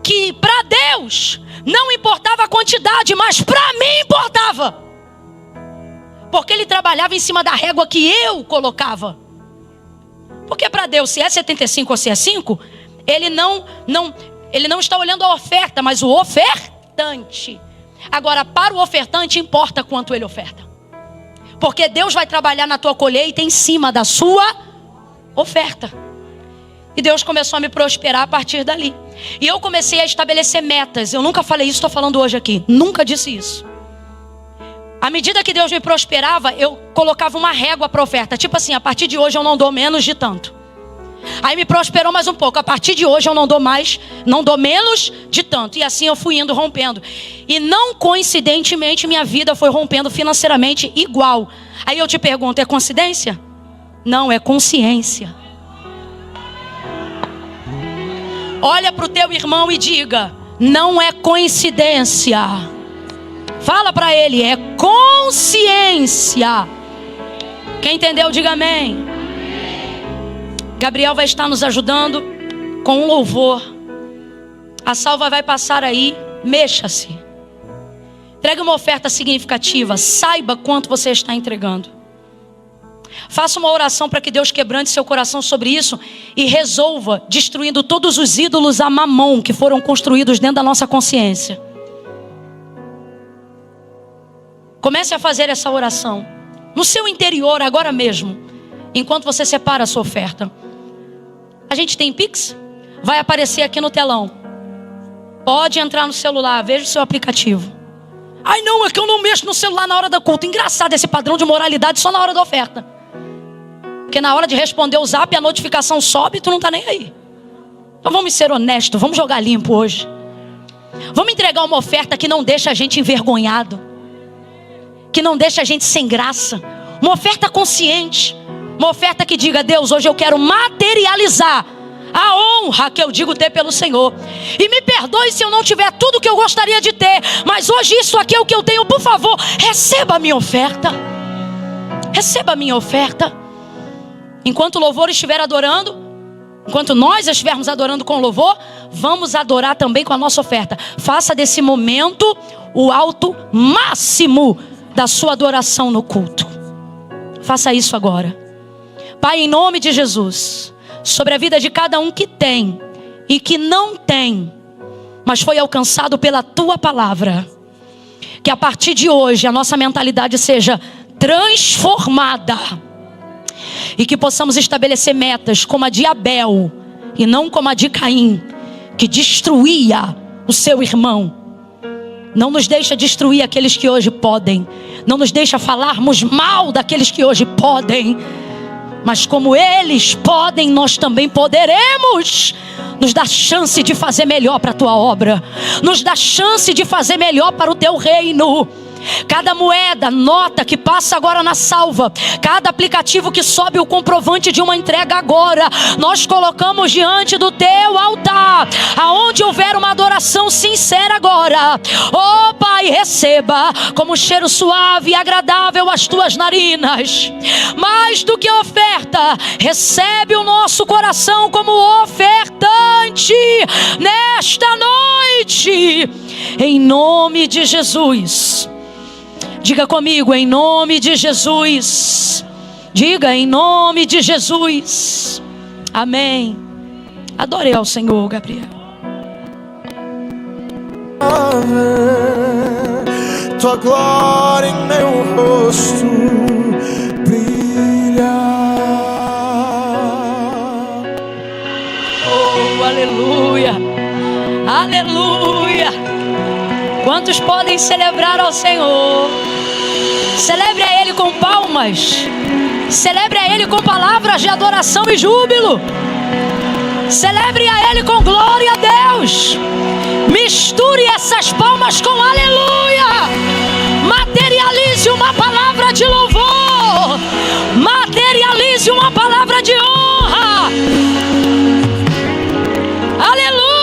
que para Deus não importava a quantidade, mas para mim importava, porque Ele trabalhava em cima da régua que eu colocava. Porque para Deus, se é 75 ou se é 5, Ele não está olhando a oferta, mas o ofertante. Agora, para o ofertante importa quanto ele oferta, porque Deus vai trabalhar na tua colheita em cima da sua oferta. E Deus começou a me prosperar a partir dali. E eu comecei a estabelecer metas. Eu nunca falei isso, estou falando hoje aqui. Nunca disse isso. À medida que Deus me prosperava, eu colocava uma régua para a oferta. Tipo assim: a partir de hoje eu não dou menos de tanto. Aí me prosperou mais um pouco: a partir de hoje eu não dou menos de tanto. E assim eu fui indo rompendo. E não coincidentemente minha vida foi rompendo financeiramente igual. Aí eu te pergunto: é coincidência? Não, é consciência. Olha para o teu irmão e diga: não é coincidência. Fala para ele: é consciência. Quem entendeu, diga amém. Gabriel vai estar nos ajudando com um louvor. A salva vai passar aí. Mexa-se. Entregue uma oferta significativa. Saiba quanto você está entregando. Faça uma oração para que Deus quebrante seu coração sobre isso e resolva destruindo todos os ídolos a mamão que foram construídos dentro da nossa consciência. Comece a fazer essa oração no seu interior agora mesmo, enquanto você separa a sua oferta. A gente tem Pix? Vai aparecer aqui no telão. Pode entrar no celular, veja o seu aplicativo. Ai não, é que eu não mexo no celular na hora do culto. Engraçado esse padrão de moralidade só na hora da oferta. Porque na hora de responder o zap, a notificação sobe e tu não está nem aí. Então vamos ser honestos, vamos jogar limpo hoje. Vamos entregar uma oferta que não deixa a gente envergonhado, que não deixa a gente sem graça. Uma oferta consciente. Uma oferta que diga: Deus, hoje eu quero materializar a honra que eu digo ter pelo Senhor. E me perdoe se eu não tiver tudo que eu gostaria de ter, mas hoje isso aqui é o que eu tenho. Por favor, receba a minha oferta. Receba a minha oferta. Enquanto o louvor estiver adorando, enquanto nós estivermos adorando com louvor, vamos adorar também com a nossa oferta. Faça desse momento o alto máximo da sua adoração no culto. Faça isso agora. Pai, em nome de Jesus, sobre a vida de cada um que tem e que não tem, mas foi alcançado pela Tua palavra, que a partir de hoje a nossa mentalidade seja transformada e que possamos estabelecer metas como a de Abel e não como a de Caim, que destruía o seu irmão. Não nos deixa destruir aqueles que hoje podem, não nos deixa falarmos mal daqueles que hoje podem, mas como eles podem, nós também poderemos. Nos dá chance de fazer melhor para a Tua obra, nos dá chance de fazer melhor para o Teu reino. Cada moeda, nota que passa agora na salva, cada aplicativo que sobe o comprovante de uma entrega agora, nós colocamos diante do Teu altar, aonde houver uma adoração sincera agora. Oh Pai, receba como cheiro suave e agradável as Tuas narinas. Mais do que oferta, recebe o nosso coração como ofertante nesta noite, em nome de Jesus. Diga comigo: em nome de Jesus. Diga: em nome de Jesus. Amém. Adore ao Senhor, Gabriel. Tua glória em meu rosto brilha. Oh, aleluia. Aleluia. Quantos podem celebrar ao Senhor? Celebre a Ele com palmas. Celebre a Ele com palavras de adoração e júbilo. Celebre a Ele com glória a Deus. Misture essas palmas com aleluia. Materialize uma palavra de louvor. Materialize uma palavra de honra. Aleluia.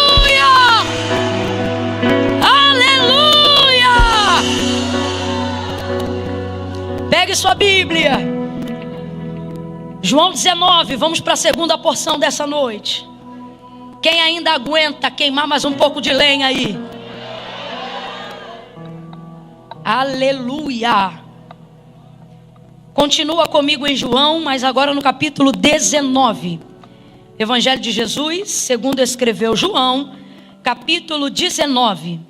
Pegue sua Bíblia. João 19, vamos para a segunda porção dessa noite. Quem ainda aguenta queimar mais um pouco de lenha aí? Aleluia. Continua comigo em João, mas agora no capítulo 19. Evangelho de Jesus, segundo escreveu João, capítulo 19.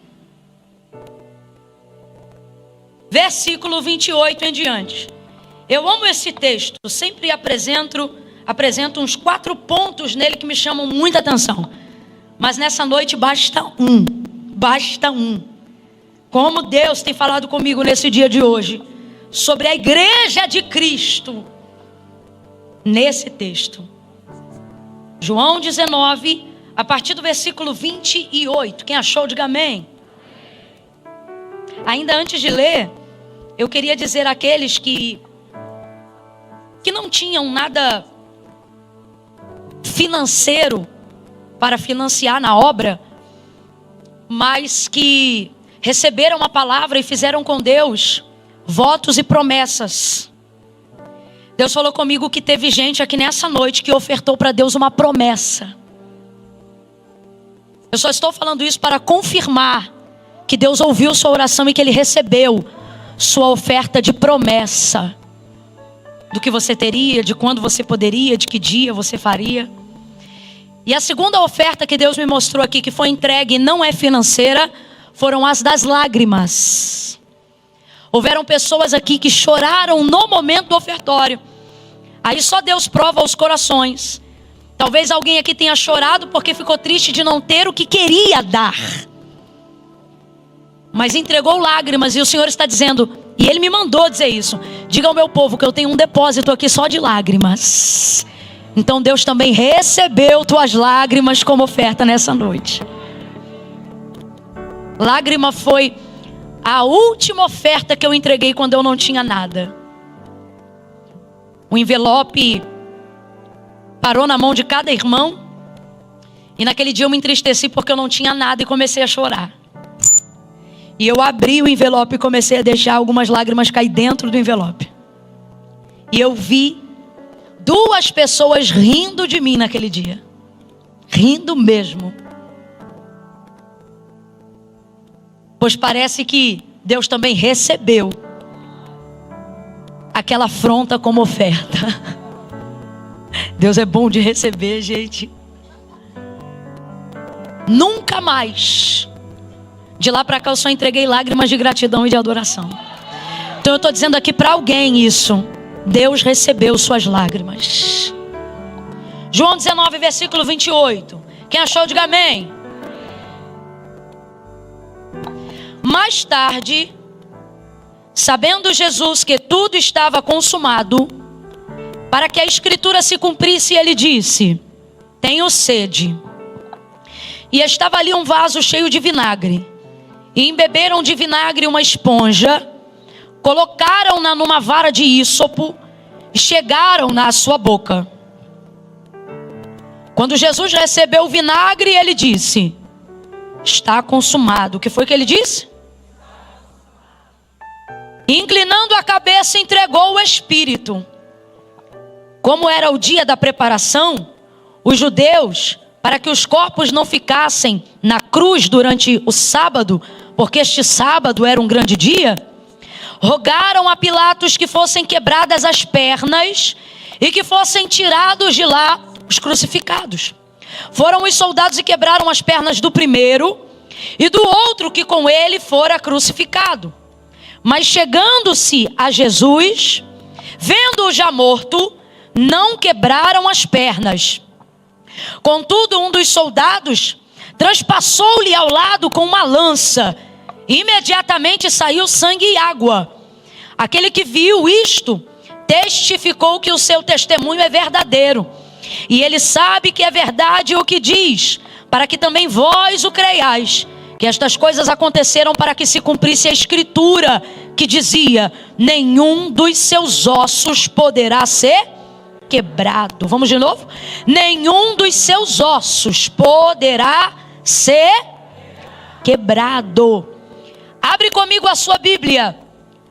Versículo 28 em diante. Eu amo esse texto, sempre apresento uns 4 pontos nele que me chamam muita atenção. Mas nessa noite basta um. Como Deus tem falado comigo nesse dia de hoje, sobre a igreja de Cristo, nesse texto. João 19, a partir do versículo 28. Quem achou, diga amém. Ainda antes de ler, eu queria dizer àqueles que não tinham nada financeiro para financiar na obra, mas que receberam a palavra e fizeram com Deus votos e promessas. Deus falou comigo que teve gente aqui nessa noite que ofertou para Deus uma promessa. Eu só estou falando isso para confirmar que Deus ouviu sua oração e que Ele recebeu sua oferta de promessa do que você teria, de quando você poderia, de que dia você faria. E a segunda oferta que Deus me mostrou aqui, que foi entregue e não é financeira, foram as das lágrimas. Houveram pessoas aqui que choraram no momento do ofertório. Aí só Deus prova os corações. Talvez alguém aqui tenha chorado porque ficou triste de não ter o que queria dar, mas entregou lágrimas, e o Senhor está dizendo, e Ele me mandou dizer isso: diga ao meu povo que eu tenho um depósito aqui só de lágrimas. Então Deus também recebeu tuas lágrimas como oferta nessa noite. Lágrima foi a última oferta que eu entreguei quando eu não tinha nada. O envelope parou na mão de cada irmão, e naquele dia eu me entristeci porque eu não tinha nada e comecei a chorar. E eu abri o envelope e comecei a deixar algumas lágrimas cair dentro do envelope. E eu vi 2 pessoas rindo de mim naquele dia. Rindo mesmo. Pois parece que Deus também recebeu aquela afronta como oferta. Deus é bom de receber, gente. Nunca mais. De lá para cá eu só entreguei lágrimas de gratidão e de adoração. Então eu estou dizendo aqui para alguém isso: Deus recebeu suas lágrimas. João 19, versículo 28. Quem achou, diga amém. Mais tarde, sabendo Jesus que tudo estava consumado, para que a escritura se cumprisse, ele disse: tenho sede. E estava ali um vaso cheio de vinagre. E embeberam de vinagre uma esponja, colocaram-na numa vara de ísopo e chegaram-na à sua boca. Quando Jesus recebeu o vinagre, ele disse: está consumado. O que foi que ele disse? E inclinando a cabeça, entregou o Espírito. Como era o dia da preparação, os judeus, para que os corpos não ficassem na cruz durante o sábado, porque este sábado era um grande dia, rogaram a Pilatos que fossem quebradas as pernas e que fossem tirados de lá os crucificados. Foram os soldados e quebraram as pernas do primeiro e do outro que com ele fora crucificado. Mas chegando-se a Jesus, vendo-o já morto, não quebraram as pernas. Contudo, um dos soldados transpassou-lhe ao lado com uma lança. Imediatamente saiu sangue e água. Aquele que viu isto testificou que o seu testemunho é verdadeiro. E ele sabe que é verdade o que diz, para que também vós o creiais, que estas coisas aconteceram para que se cumprisse a escritura, que dizia: nenhum dos seus ossos poderá ser quebrado. Vamos de novo? Nenhum dos seus ossos poderá ser quebrado. Abre comigo a sua Bíblia.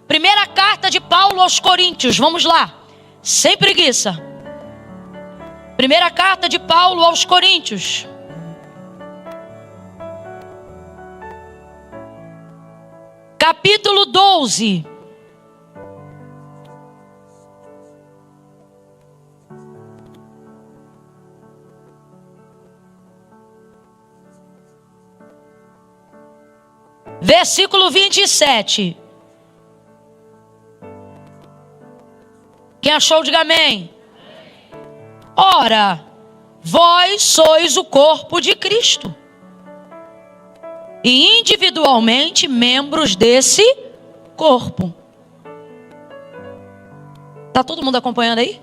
Primeira carta de Paulo aos Coríntios. Vamos lá. Sem preguiça. Primeira carta de Paulo aos Coríntios. Capítulo 12. Versículo 27. Quem achou, diga amém. Ora, vós sois o corpo de Cristo, e individualmente membros desse corpo. Está todo mundo acompanhando aí?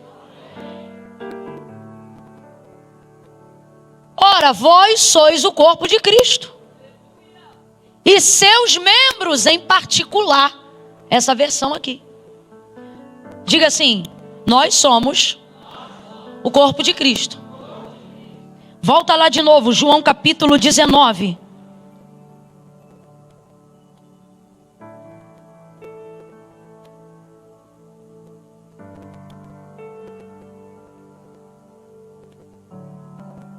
Ora, vós sois o corpo de Cristo, e seus membros em particular. Essa versão aqui. Diga assim: nós somos o corpo de Cristo. Volta lá de novo, João capítulo 19.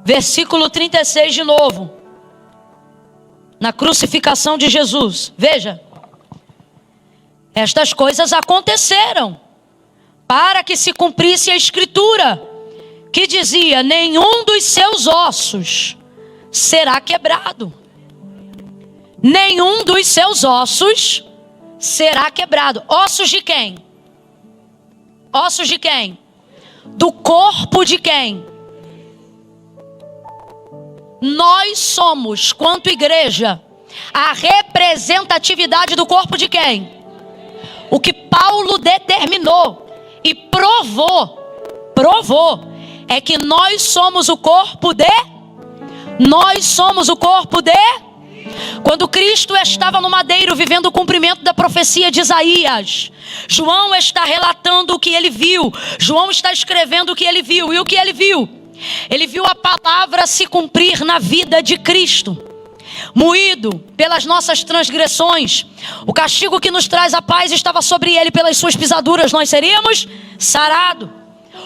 Versículo 36 de novo. na crucificação de Jesus. Veja, estas coisas aconteceram para que se cumprisse a escritura, que dizia: nenhum dos seus ossos será quebrado. Nenhum dos seus ossos será quebrado. Ossos de quem? Ossos de quem? Do corpo de quem? Nós somos, quanto igreja, a representatividade do corpo de quem? O que Paulo determinou e provou, é que nós somos o corpo de... Nós somos o corpo de... Quando Cristo estava no madeiro vivendo o cumprimento da profecia de Isaías, João está relatando o que ele viu. João está escrevendo o que ele viu. E o que ele viu? Ele viu a palavra se cumprir na vida de Cristo. Moído pelas nossas transgressões, o castigo que nos traz a paz estava sobre ele, pelas suas pisaduras nós seríamos sarados.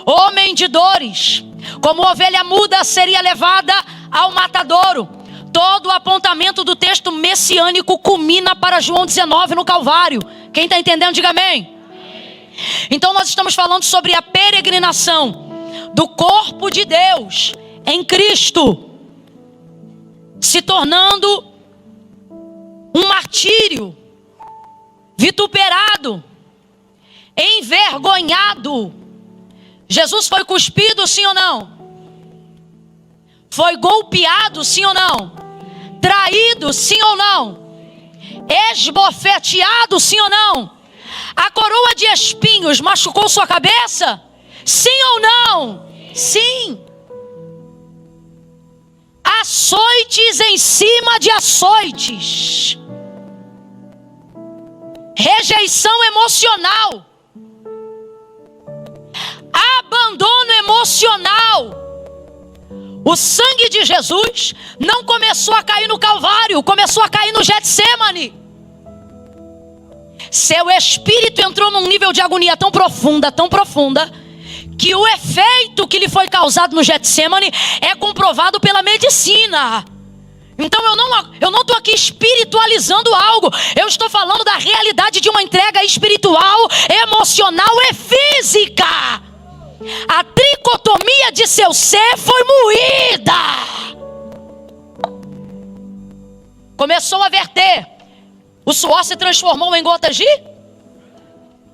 Homem de dores, como ovelha muda seria levada ao matadouro. Todo o apontamento do texto messiânico culmina para João 19 no Calvário. Quem está entendendo, diga amém. Então nós estamos falando sobre a peregrinação do corpo de Deus em Cristo, se tornando um martírio, vituperado, envergonhado. Jesus foi cuspido, sim ou não? Foi golpeado, sim ou não? Traído, sim ou não? Esbofeteado, sim ou não? A coroa de espinhos machucou sua cabeça? Sim ou não? Sim. Açoites em cima de açoites. Rejeição emocional. Abandono emocional. O sangue de Jesus não começou a cair no Calvário, começou a cair no Getsemane. Seu espírito entrou num nível de agonia tão profunda, que o efeito que lhe foi causado no Getsemane é comprovado pela medicina. Então eu não estou aqui espiritualizando algo. Eu estou falando da realidade de uma entrega espiritual, emocional e física. A tricotomia de seu ser foi moída. Começou a verter. O suor se transformou em gotas de...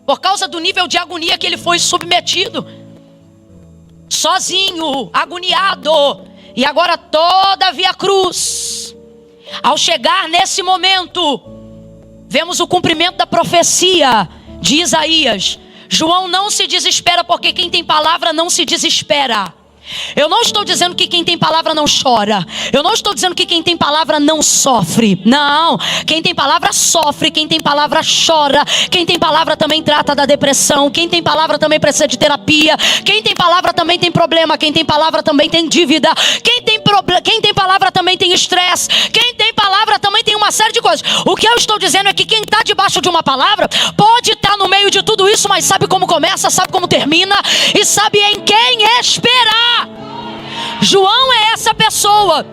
Por causa do nível de agonia que ele foi submetido. Sozinho, agoniado. E agora toda a via cruz. Ao chegar nesse momento, vemos o cumprimento da profecia de Isaías. João não se desespera, porque quem tem palavra não se desespera. Eu não estou dizendo que quem tem palavra não chora. Eu não estou dizendo que quem tem palavra não sofre. Não, quem tem palavra sofre. Quem tem palavra chora. Quem tem palavra também trata da depressão. Quem tem palavra também precisa de terapia. Quem tem palavra também tem problema. Quem tem palavra também tem dívida. Quem tem palavra também tem estresse. Quem tem palavra também tem uma série de coisas. O que eu estou dizendo é que quem está debaixo de uma palavra pode estar no meio de tudo isso, mas sabe como começa, sabe como termina e sabe em quem esperar. João é essa pessoa.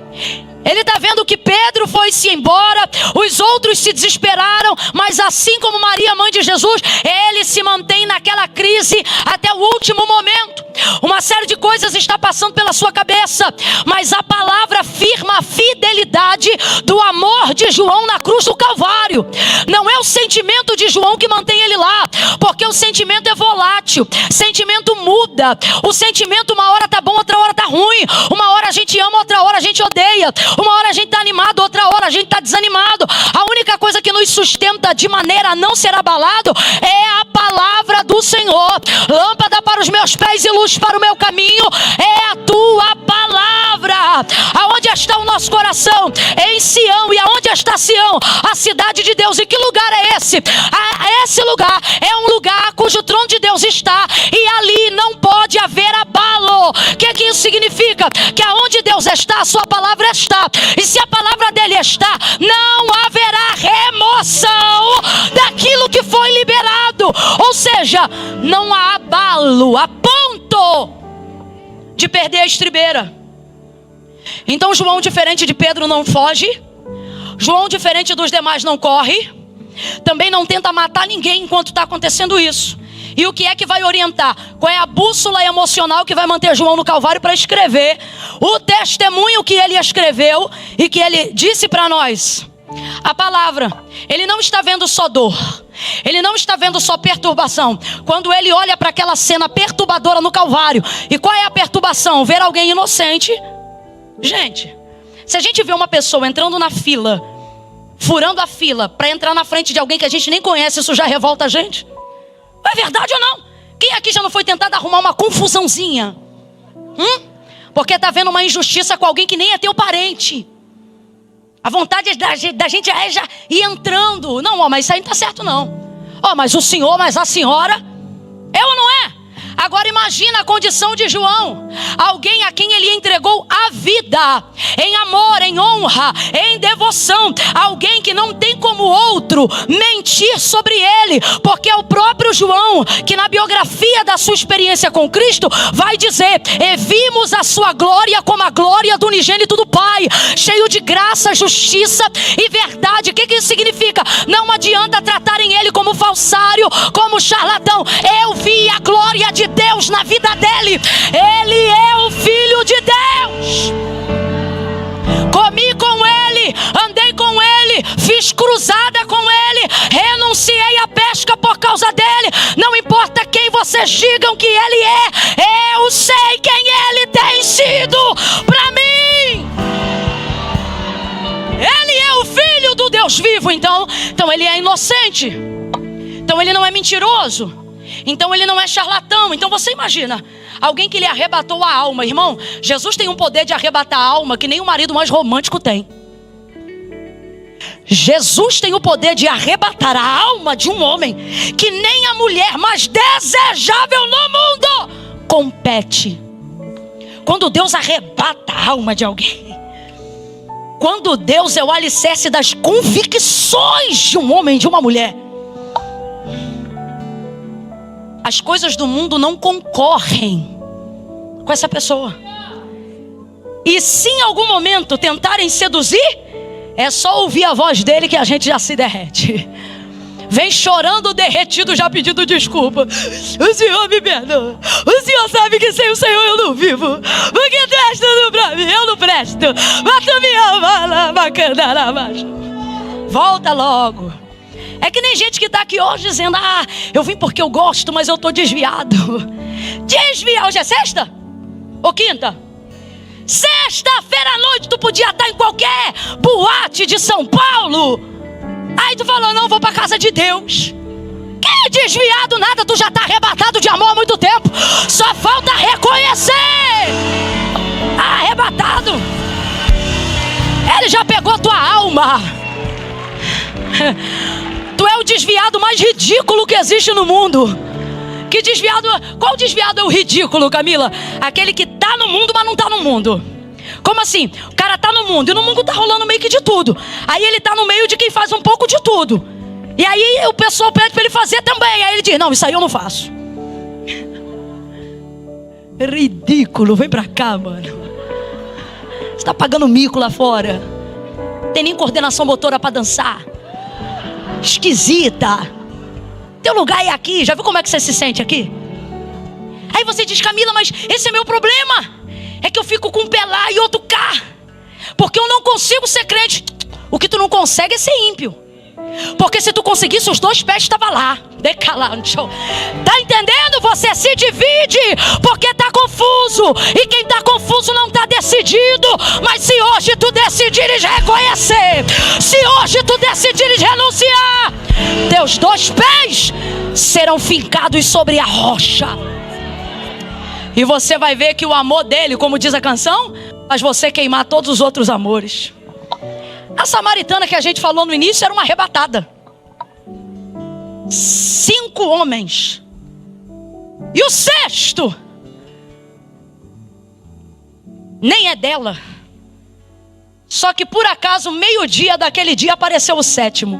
Ele está vendo que Pedro foi-se embora, os outros se desesperaram, mas assim como Maria, mãe de Jesus, ele se mantém naquela crise até o último momento. Uma série de coisas está passando pela sua cabeça, mas a palavra afirma a fidelidade do amor de João na cruz do Calvário. Não é o sentimento de João que mantém ele lá, porque o sentimento é volátil, sentimento muda. O sentimento uma hora tá bom, outra hora tá ruim. Uma hora a gente ama, outra hora a gente odeia. Uma hora a gente está animado, outra hora a gente está desanimado. A única coisa que nos sustenta de maneira a não ser abalado é a palavra do Senhor. Lâmpada para os meus pés e luz para o meu caminho é a tua palavra. Aonde está o nosso coração? Em Sião. E aonde está Sião? A cidade de Deus. E que lugar é esse? Esse lugar é um lugar cujo trono de Deus está, e ali não pode haver abalo. O que isso significa? Que aonde Deus está, a sua palavra está. E se a palavra dele está, não haverá remoção daquilo que foi liberado. Ou seja, não há abalo a ponto de perder a estribeira. Então João, diferente de Pedro, não foge. João, diferente dos demais, não corre, também não tenta matar ninguém enquanto está acontecendo isso. E o que é que vai orientar? Qual é a bússola emocional que vai manter João no Calvário para escrever o testemunho que ele escreveu e que ele disse para nós? A palavra. Ele não está vendo só dor, ele não está vendo só perturbação. Quando ele olha para aquela cena perturbadora no Calvário, e qual é a perturbação? Ver alguém inocente. Gente, se a gente vê uma pessoa entrando na fila, furando a fila para entrar na frente de alguém que a gente nem conhece, isso já revolta a gente? É verdade ou não? Quem aqui já não foi tentado arrumar uma confusãozinha? Porque está vendo uma injustiça com alguém que nem é teu parente. A vontade da gente é já ir entrando. Não, ó, mas isso aí não está certo não. Ó, mas o senhor, mas a senhora. É ou não é? Agora imagina a condição de João. Alguém a quem ele entregou a vida. Em amor, em honra, em devoção. Alguém que não tem como outro mentir sobre ele. Porque é o próprio João que na biografia da sua experiência com Cristo vai dizer: e vimos a sua glória como a glória do unigênito do Pai, cheio de graça, justiça e verdade. O que isso significa? Não adianta tratarem ele como falsário, como charlatão. Eu vi a glória de Deus na vida dele. Ele é o Filho de Deus. Comi com ele, andei com ele, fiz cruzada com ele, renunciei à pesca por causa dele. Não importa quem vocês digam que ele é, eu sei quem ele tem sido para mim. Ele é o Filho do Deus vivo. Então ele é inocente. Então ele não é mentiroso. Então ele não é charlatão. Então você imagina alguém que lhe arrebatou a alma. Irmão, Jesus tem um poder de arrebatar a alma que nem o marido mais romântico tem. Jesus tem o poder de arrebatar a alma de um homem que nem a mulher mais desejável no mundo compete. Quando Deus arrebata a alma de alguém, quando Deus é o alicerce das convicções de um homem, de uma mulher, as coisas do mundo não concorrem com essa pessoa. E se em algum momento tentarem seduzir, é só ouvir a voz dele que a gente já se derrete. Vem chorando derretido, já pedindo desculpa. O Senhor me perdoa. O Senhor sabe que sem o Senhor eu não vivo. Porque tu és tudo pra mim, eu não presto. Mas tu me ama lá, bacana lá baixo. Volta logo. É que nem gente que está aqui hoje dizendo: ah, eu vim porque eu gosto, mas eu estou desviado. Desviar, hoje é sexta? Ou quinta? Sexta-feira à noite tu podia estar em qualquer boate de São Paulo. Aí tu falou: não, vou para casa de Deus. Que desviado nada, tu já está arrebatado de amor há muito tempo. Só falta reconhecer. Arrebatado. Ele já pegou tua alma. Tu é o desviado mais ridículo que existe no mundo. Que desviado? Qual desviado é o ridículo, Camila? Aquele que tá no mundo, mas não tá no mundo. Como assim? O cara tá no mundo e no mundo tá rolando meio que de tudo. Aí ele tá no meio de quem faz um pouco de tudo. E aí o pessoal pede pra ele fazer também. Aí ele diz: não, isso aí eu não faço. Ridículo, vem pra cá, mano. Você tá pagando mico lá fora. Tem nem coordenação motora pra dançar. Esquisita. Teu lugar é aqui. Já viu como é que você se sente aqui? Aí você diz: Camila, mas esse é meu problema. É que eu fico com um pé lá e outro cá. Porque eu não consigo ser crente. O que tu não consegue é ser ímpio. Porque se tu conseguisse, os dois pés estavam lá. Tá entendendo? Você se divide porque tá confuso. E quem tá confuso não tá decidido. Mas se hoje tu decidires reconhecer, se hoje tu decidires renunciar, teus dois pés serão fincados sobre a rocha. E você vai ver que o amor dele, como diz a canção, faz você queimar todos os outros amores. A samaritana que a gente falou no início era uma arrebatada. 5 homens. E o sexto nem é dela. Só que por acaso, meio-dia daquele dia, apareceu o sétimo.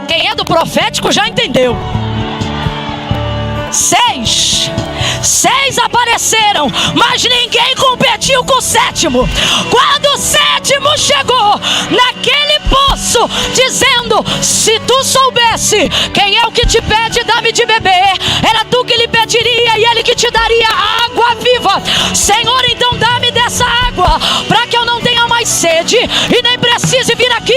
Quem é do profético já entendeu. 6 6 apareceram, mas ninguém competiu com o 7º. Quando o 7º chegou naquele poço, dizendo: se tu soubesse quem é o que te pede, dá-me de beber, era tu que lhe pediria e ele que te daria água viva. Senhor, então dá-me dessa água, para que eu não tenha mais sede e nem precise vir aqui.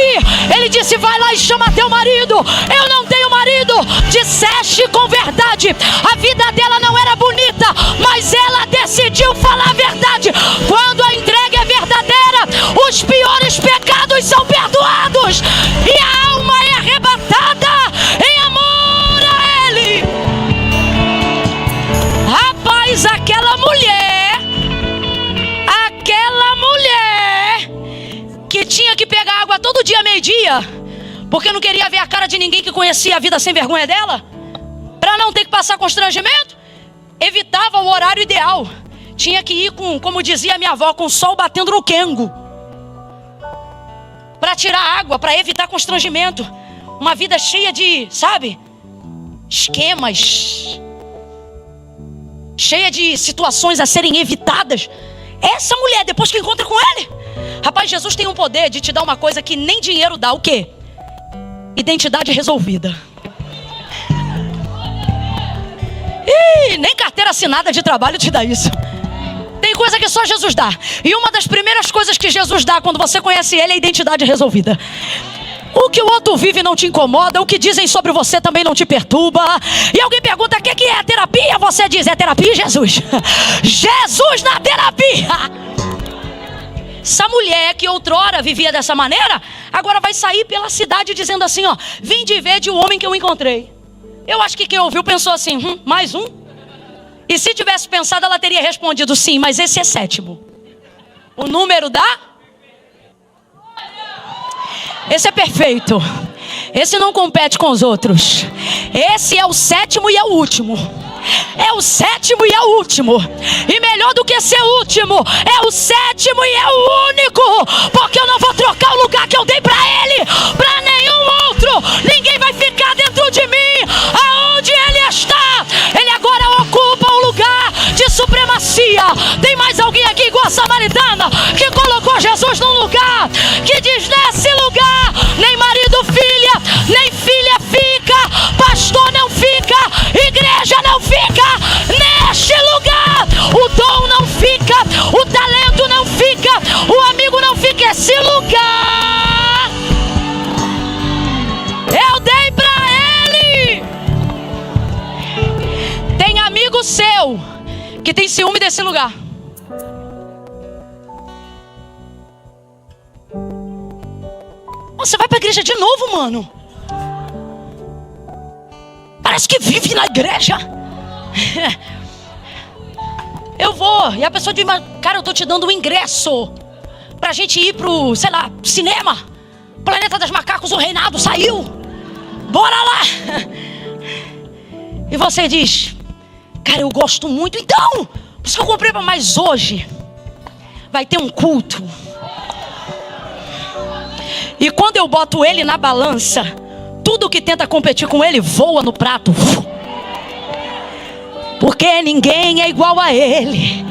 Ele disse: vai lá e chama teu marido. Eu não tenho marido. Disseste com verdade. A vida dela não era bonita, mas ela decidiu falar a verdade. Quando a entrega é verdadeira, os piores pecados são perdoados e a alma é arrebatada em amor a Ele. Rapaz, aquela mulher que tinha que pegar água todo dia, meio-dia, porque não queria ver a cara de ninguém que conhecia a vida sem vergonha dela, para não ter que passar constrangimento, evitava o horário ideal. Tinha que ir com, como dizia minha avó, com o sol batendo no quengo, para tirar água, para evitar constrangimento. Uma vida cheia de, sabe, esquemas, cheia de situações a serem evitadas. Essa mulher, depois que encontra com ele, rapaz, Jesus tem um poder de te dar uma coisa que nem dinheiro dá. O quê? Identidade resolvida. Ih, nem carteira assinada de trabalho te dá isso. Tem coisa que só Jesus dá. E uma das primeiras coisas que Jesus dá quando você conhece Ele é a identidade resolvida. O que o outro vive não te incomoda, o que dizem sobre você também não te perturba. E alguém pergunta: o que é a terapia? Você diz: é terapia, Jesus. Jesus na terapia. Essa mulher que outrora vivia dessa maneira, agora vai sair pela cidade dizendo assim: ó, vim de ver de um homem que eu encontrei. Eu acho que quem ouviu pensou assim: mais um? E se tivesse pensado, ela teria respondido: sim, mas esse é 7º. O número esse é perfeito. Esse não compete com os outros. Esse é o 7º e é o último. É o 7º e é o último. E melhor do que ser o último, é o 7º e é o único. Porque eu não vou trocar o lugar que eu dei pra Ele pra nenhum outro. Ninguém vai ficar dentro de mim. Aonde Ele está, Ele agora ocupa um lugar de supremacia. Tem mais alguém aqui igual a samaritana, que colocou Jesus num lugar, que diz: nesse lugar nem marido, filha, nem filha fica, pastor não fica, igreja não fica. Neste lugar o dom não fica, o talento não fica, o amigo não fica. Esse lugar eu dei pra Ele. Tem amigo seu que tem ciúme desse lugar. Você vai pra igreja de novo, mano? Parece que vive na igreja. Eu vou, e a pessoa diz: cara, eu tô te dando um ingresso pra gente ir pro, sei lá, cinema. Planeta dos Macacos, o Reinado saiu. Bora lá. E você diz: cara, eu gosto muito, então, por isso que eu comprei. Mas hoje vai ter um culto. E quando eu boto ele na balança, tudo que tenta competir com ele voa no prato. Porque ninguém é igual a Ele.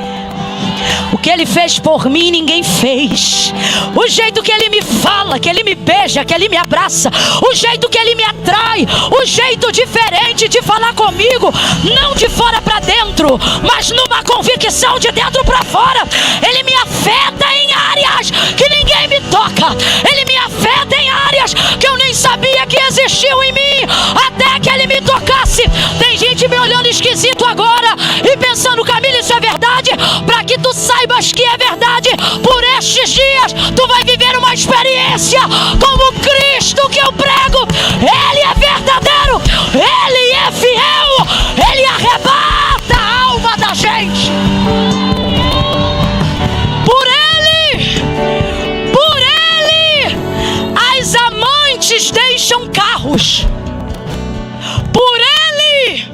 O que Ele fez por mim, ninguém fez. O jeito que Ele me fala, que Ele me beija, que Ele me abraça, o jeito que Ele me atrai, o jeito diferente de falar comigo, não de fora para dentro, mas numa convicção de dentro para fora. Ele me afeta em áreas que ninguém me toca. Ele me afeta em áreas que eu nem sabia que existiam em mim, até que Ele me tocasse. Tem gente me olhando esquisito agora e pensando: Camila, isso é verdade? Para que tu saibas que é verdade, por estes dias tu vai viver uma experiência como Cristo que eu prego. Ele é verdadeiro, Ele é fiel, Ele arrebata a alma da gente. Por Ele, as amantes deixam carros. Por Ele,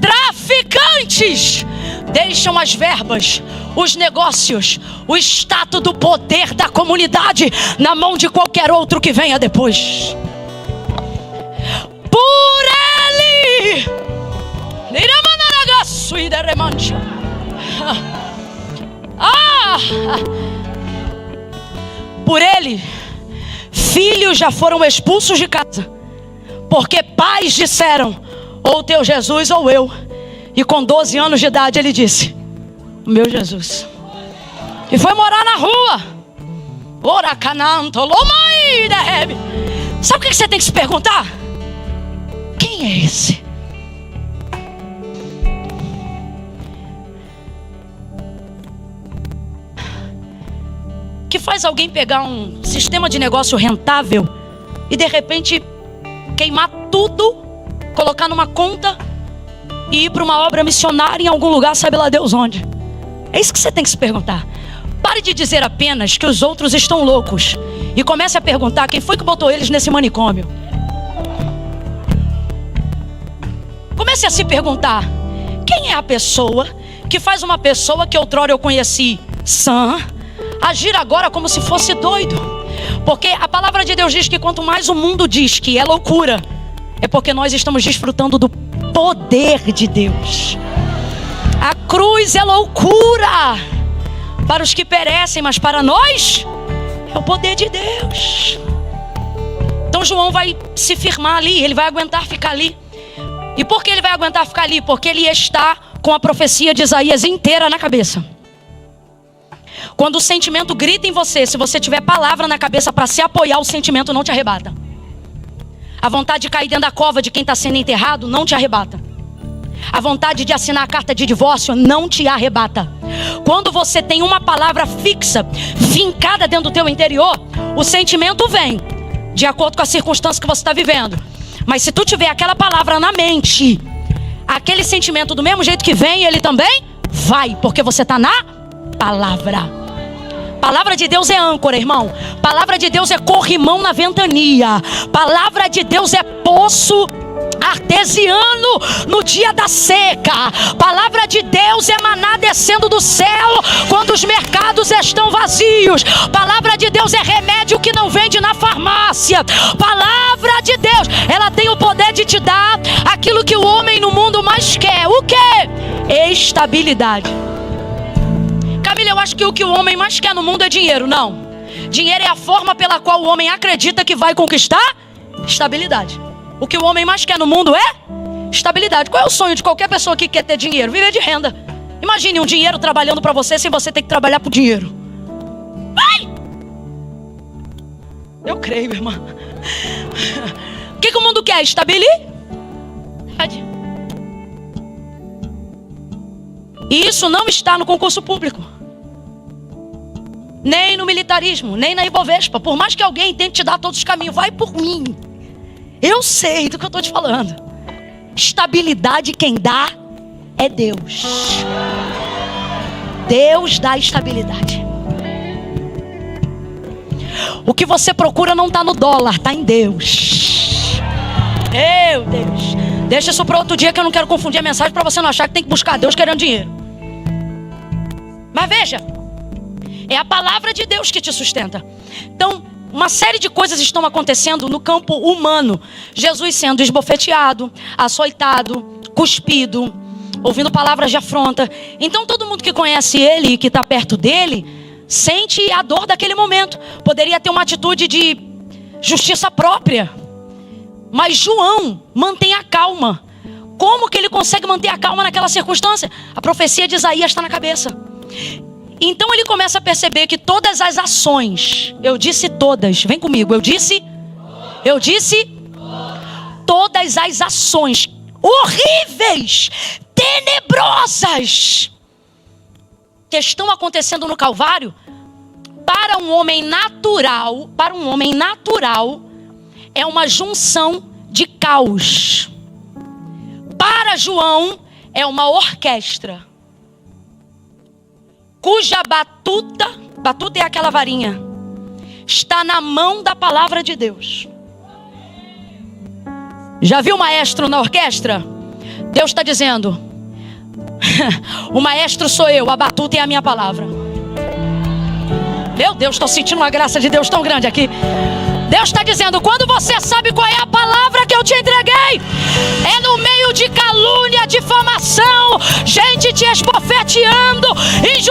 traficantes deixam as verbas, os negócios, o status do poder da comunidade na mão de qualquer outro que venha depois. Por Ele, Por ele, filhos já foram expulsos de casa, porque pais disseram: ou teu Jesus ou eu. E com 12 anos de idade ele disse: meu Jesus. E foi morar na rua. Sabe o que você tem que se perguntar? Quem é esse? Que faz alguém pegar um sistema de negócio rentável e de repente queimar tudo, colocar numa conta e ir para uma obra missionária em algum lugar, sabe lá Deus onde? É isso que você tem que se perguntar. Pare de dizer apenas que os outros estão loucos e comece a perguntar quem foi que botou eles nesse manicômio. Comece a se perguntar: quem é a pessoa que faz uma pessoa que outrora eu conheci sã agir agora como se fosse doido? Porque a palavra de Deus diz que quanto mais o mundo diz que é loucura, é porque nós estamos desfrutando do poder de Deus. A cruz é loucura para os que perecem, mas para nós é o poder de Deus. Então João vai se firmar ali, ele vai aguentar ficar ali. E por que ele vai aguentar ficar ali? Porque ele está com a profecia de Isaías inteira na cabeça. Quando o sentimento grita em você, se você tiver palavra na cabeça para se apoiar, o sentimento não te arrebata. A vontade de cair dentro da cova de quem está sendo enterrado não te arrebata. A vontade de assinar a carta de divórcio não te arrebata. Quando você tem uma palavra fixa, fincada dentro do teu interior, o sentimento vem de acordo com a circunstância que você está vivendo. Mas se tu tiver aquela palavra na mente, aquele sentimento do mesmo jeito que vem, ele também vai, porque você está na palavra. Palavra de Deus é âncora, irmão. Palavra de Deus é corrimão na ventania. Palavra de Deus é poço artesiano no dia da seca. Palavra de Deus é maná descendo do céu quando os mercados estão vazios. Palavra de Deus é remédio que não vende na farmácia. Palavra de Deus, ela tem o poder de te dar aquilo que o homem no mundo mais quer. O quê? Estabilidade. Camila, eu acho que o que o homem mais quer no mundo é dinheiro. Não. Dinheiro é a forma pela qual o homem acredita que vai conquistar estabilidade. O que o homem mais quer no mundo é estabilidade. Qual é o sonho de qualquer pessoa que quer ter dinheiro? Viver de renda. Imagine um dinheiro trabalhando para você sem você ter que trabalhar por dinheiro. Vai! Eu creio, irmã. O que o mundo quer? Estabilidade. E isso não está no concurso público, nem no militarismo, nem na Ibovespa. Por mais que alguém tente te dar todos os caminhos, vai por mim. Eu sei do que eu estou te falando. Estabilidade quem dá é Deus. Deus dá estabilidade. O que você procura não está no dólar, está em Deus. Meu Deus. Deixa isso para outro dia, que eu não quero confundir a mensagem para você não achar que tem que buscar Deus querendo dinheiro. Mas veja, é a palavra de Deus que te sustenta. Então, uma série de coisas estão acontecendo no campo humano. Jesus sendo esbofeteado, açoitado, cuspido, ouvindo palavras de afronta. Então todo mundo que conhece ele e que está perto dele sente a dor daquele momento. Poderia ter uma atitude de justiça própria. Mas João mantém a calma. Como que ele consegue manter a calma naquela circunstância? A profecia de Isaías está na cabeça. Então ele começa a perceber que todas as ações, eu disse todas, vem comigo, eu disse todas as ações horríveis, tenebrosas, que estão acontecendo no Calvário, para um homem natural, é uma junção de caos. Para João é uma orquestra, cuja batuta é aquela varinha, está na mão da palavra de Deus. Já viu o maestro na orquestra? Deus está dizendo: o maestro sou eu, a batuta é a minha palavra. Meu Deus, estou sentindo uma graça de Deus tão grande aqui. Deus está dizendo: quando você sabe qual é a palavra que eu te entreguei, é no meio de calúnia, difamação, gente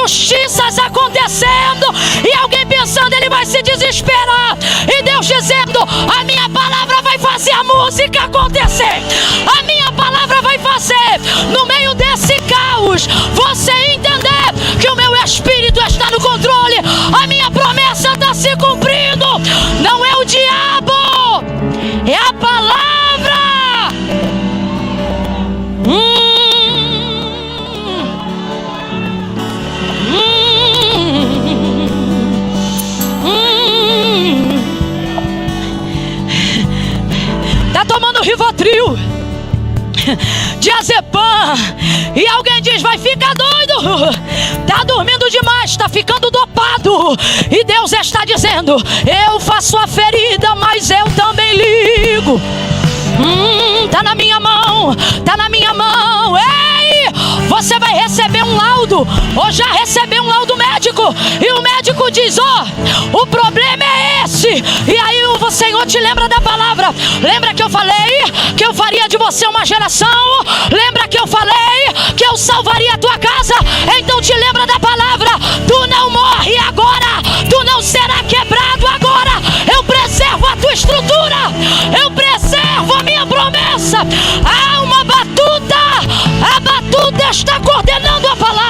injustiças acontecendo, e alguém pensando, ele vai se desesperar, e Deus dizendo, a minha palavra vai fazer a música acontecer, a minha palavra vai fazer, no meio desse caos, você entender que o meu Espírito está no controle, a minha promessa está se cumprindo, não é o diabo, é a palavra. Tá tomando Rivotril, diazepam, e alguém diz, vai ficar doido, tá dormindo demais, tá ficando dopado, e Deus está dizendo, eu faço a ferida, mas eu também ligo. Tá na minha mão, tá na minha mão. Ei, você vai receber um laudo, ou já recebeu um laudo médico, e o médico diz, o problema é esse, e aí o Senhor te lembra da palavra. Lembra que eu falei que eu faria de você uma geração? Lembra que eu falei que eu salvaria a tua casa? Então te lembra da palavra, tu não morre agora, tu não será quebrado agora, eu preservo a tua estrutura, eu preservo a minha promessa. Há uma batuta, a batuta está coordenando a palavra.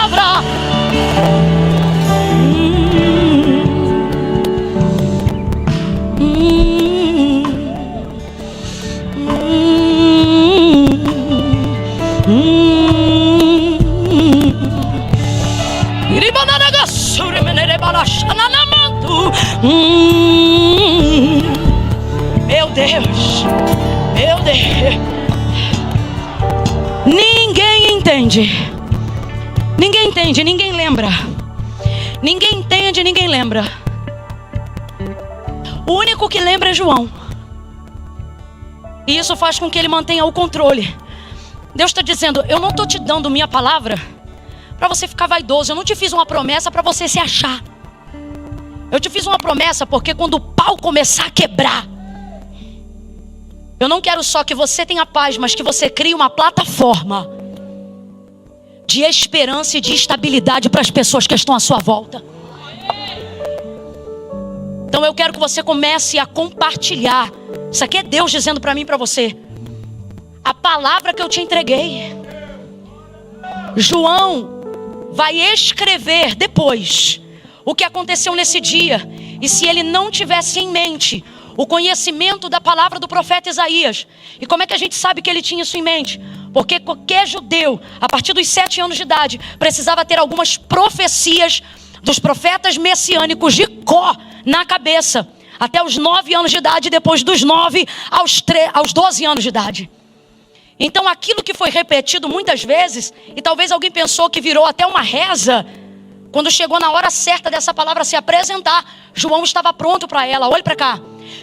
Meu Deus, meu Deus. Ninguém entende, ninguém entende, ninguém lembra, ninguém entende, ninguém lembra. O único que lembra é João, e isso faz com que ele mantenha o controle. Deus está dizendo, eu não estou te dando minha palavra para você ficar vaidoso, eu não te fiz uma promessa para você se achar. Eu te fiz uma promessa porque quando o pau começar a quebrar, eu não quero só que você tenha paz, mas que você crie uma plataforma de esperança e de estabilidade para as pessoas que estão à sua volta. Então eu quero que você comece a compartilhar. Isso aqui é Deus dizendo para mim e para você, a palavra que eu te entreguei. João vai escrever depois o que aconteceu nesse dia, e se ele não tivesse em mente o conhecimento da palavra do profeta Isaías, e como é que a gente sabe que ele tinha isso em mente? Porque qualquer judeu, a partir dos 7 anos de idade, precisava ter algumas profecias dos profetas messiânicos de cor na cabeça, até os 9 anos de idade, depois dos 9 aos 12 anos de idade. Então aquilo que foi repetido muitas vezes, e talvez alguém pensou que virou até uma reza, quando chegou na hora certa dessa palavra se apresentar, João estava pronto para ela. Olhe para cá.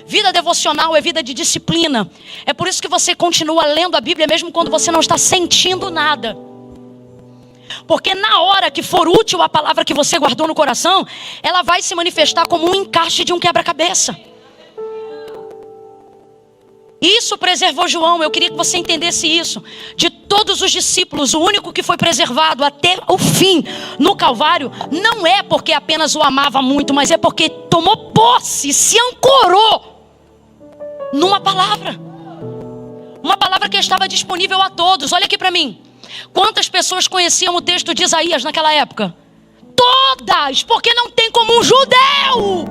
Vida devocional é vida de disciplina. É por isso que você continua lendo a Bíblia mesmo quando você não está sentindo nada. Porque na hora que for útil a palavra que você guardou no coração, ela vai se manifestar como um encaixe de um quebra-cabeça. Isso preservou João, eu queria que você entendesse isso. De todos os discípulos, o único que foi preservado até o fim no Calvário, não é porque apenas o amava muito, mas é porque tomou posse, se ancorou numa palavra. Uma palavra que estava disponível a todos. Olha aqui para mim. Quantas pessoas conheciam o texto de Isaías naquela época? Todas, porque não tem como um judeu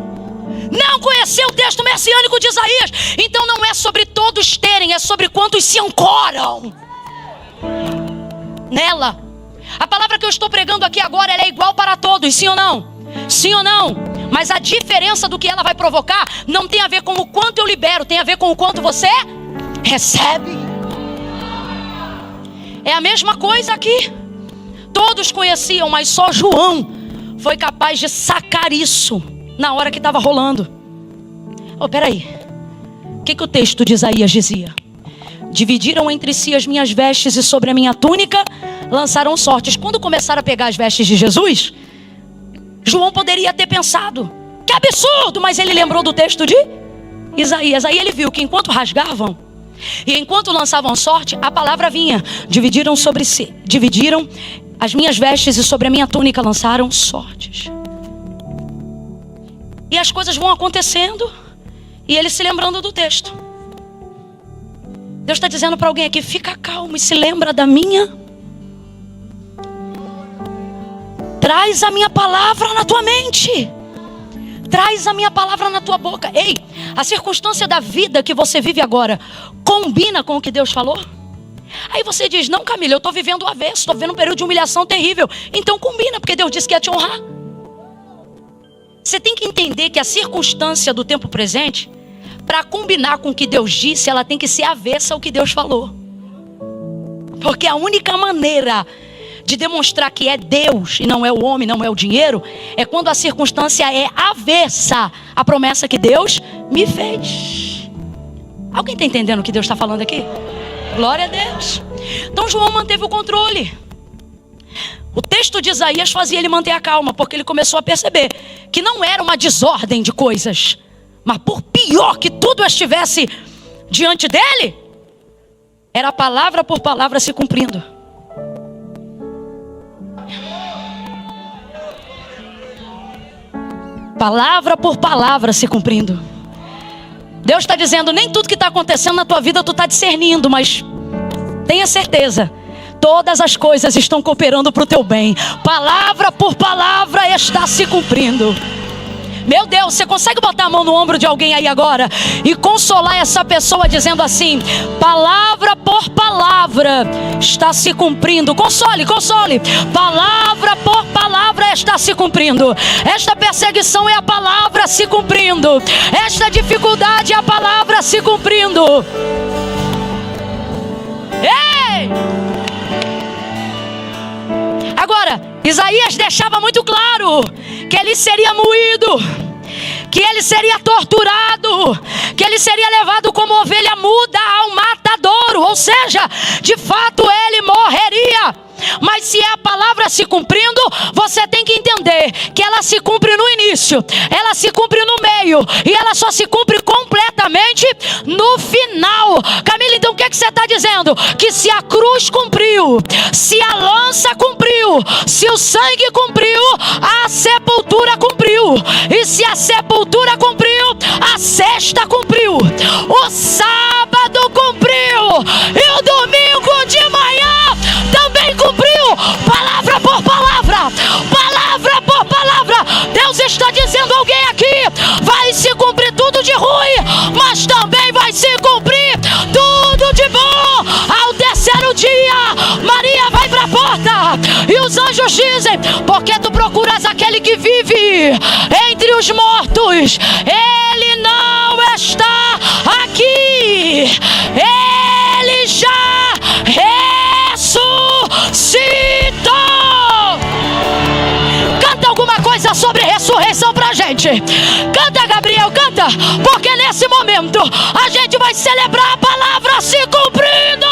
não conhecer o texto messiânico de Isaías. Então não é sobre todos terem, é sobre quantos se ancoram nela. A palavra que eu estou pregando aqui agora, ela é igual para todos, sim ou não? Sim ou não? Mas a diferença do que ela vai provocar não tem a ver com o quanto eu libero, tem a ver com o quanto você recebe. É a mesma coisa aqui. Todos conheciam, mas só João foi capaz de sacar isso na hora que estava rolando. Peraí. O que o texto de Isaías dizia? Dividiram entre si as minhas vestes e sobre a minha túnica lançaram sortes. Quando começaram a pegar as vestes de Jesus, João poderia ter pensado, que absurdo, mas ele lembrou do texto de Isaías. Aí ele viu que enquanto rasgavam e enquanto lançavam sorte, a palavra vinha. Dividiram sobre si, dividiram as minhas vestes e sobre a minha túnica lançaram sortes. E as coisas vão acontecendo, e ele se lembrando do texto. Deus está dizendo para alguém aqui: fica calmo e se lembra da minha. Traz a minha palavra na tua mente. Traz a minha palavra na tua boca. Ei, a circunstância da vida que você vive agora combina com o que Deus falou? Aí você diz: não, Camila, eu estou vivendo o avesso, estou vivendo um período de humilhação terrível. Então combina, porque Deus disse que ia te honrar. Você tem que entender que a circunstância do tempo presente, para combinar com o que Deus disse, ela tem que ser avessa ao que Deus falou. Porque a única maneira de demonstrar que é Deus e não é o homem, não é o dinheiro, é quando a circunstância é avessa à promessa que Deus me fez. Alguém está entendendo o que Deus está falando aqui? Glória a Deus. Então João manteve o controle. O texto de Isaías fazia ele manter a calma, porque ele começou a perceber que não era uma desordem de coisas, mas por pior que tudo estivesse diante dele, era palavra por palavra se cumprindo. Palavra por palavra se cumprindo. Deus está dizendo: nem tudo que está acontecendo na tua vida tu está discernindo, mas tenha certeza, todas as coisas estão cooperando para o teu bem. Palavra por palavra está se cumprindo. Meu Deus, você consegue botar a mão no ombro de alguém aí agora e consolar essa pessoa dizendo assim: palavra por palavra está se cumprindo. Console, console. Palavra por palavra está se cumprindo. Esta perseguição é a palavra se cumprindo. Esta dificuldade é a palavra se cumprindo. Ei! Agora, Isaías deixava muito claro que ele seria moído, que ele seria torturado, que ele seria levado como ovelha muda ao matadouro. Ou seja, de fato ele morreria. Mas se é a palavra se cumprindo, você tem que entender que ela se cumpre no início, ela se cumpre no meio, e ela só se cumpre completamente no final. Camila, então o que você está dizendo? Que se a cruz cumpriu, se a lança cumpriu, se o sangue cumpriu, a sepultura cumpriu. E se a sepultura cumpriu, a sexta cumpriu, o sábado cumpriu, e o domingo de manhã também cumpriu. Palavra por palavra, palavra por palavra. Deus está dizendo a alguém aqui: vai se cumprir tudo de ruim, mas também vai se cumprir tudo de bom. Ao terceiro dia, Maria vai para a porta e os anjos dizem: porque tu procuras aquele que vive entre os mortos? Ele não está aqui, ele já ressuscitou. Canta alguma coisa sobre ressurreição pra gente. Canta, Gabriel, canta, porque nesse momento a gente vai celebrar a palavra se cumprindo.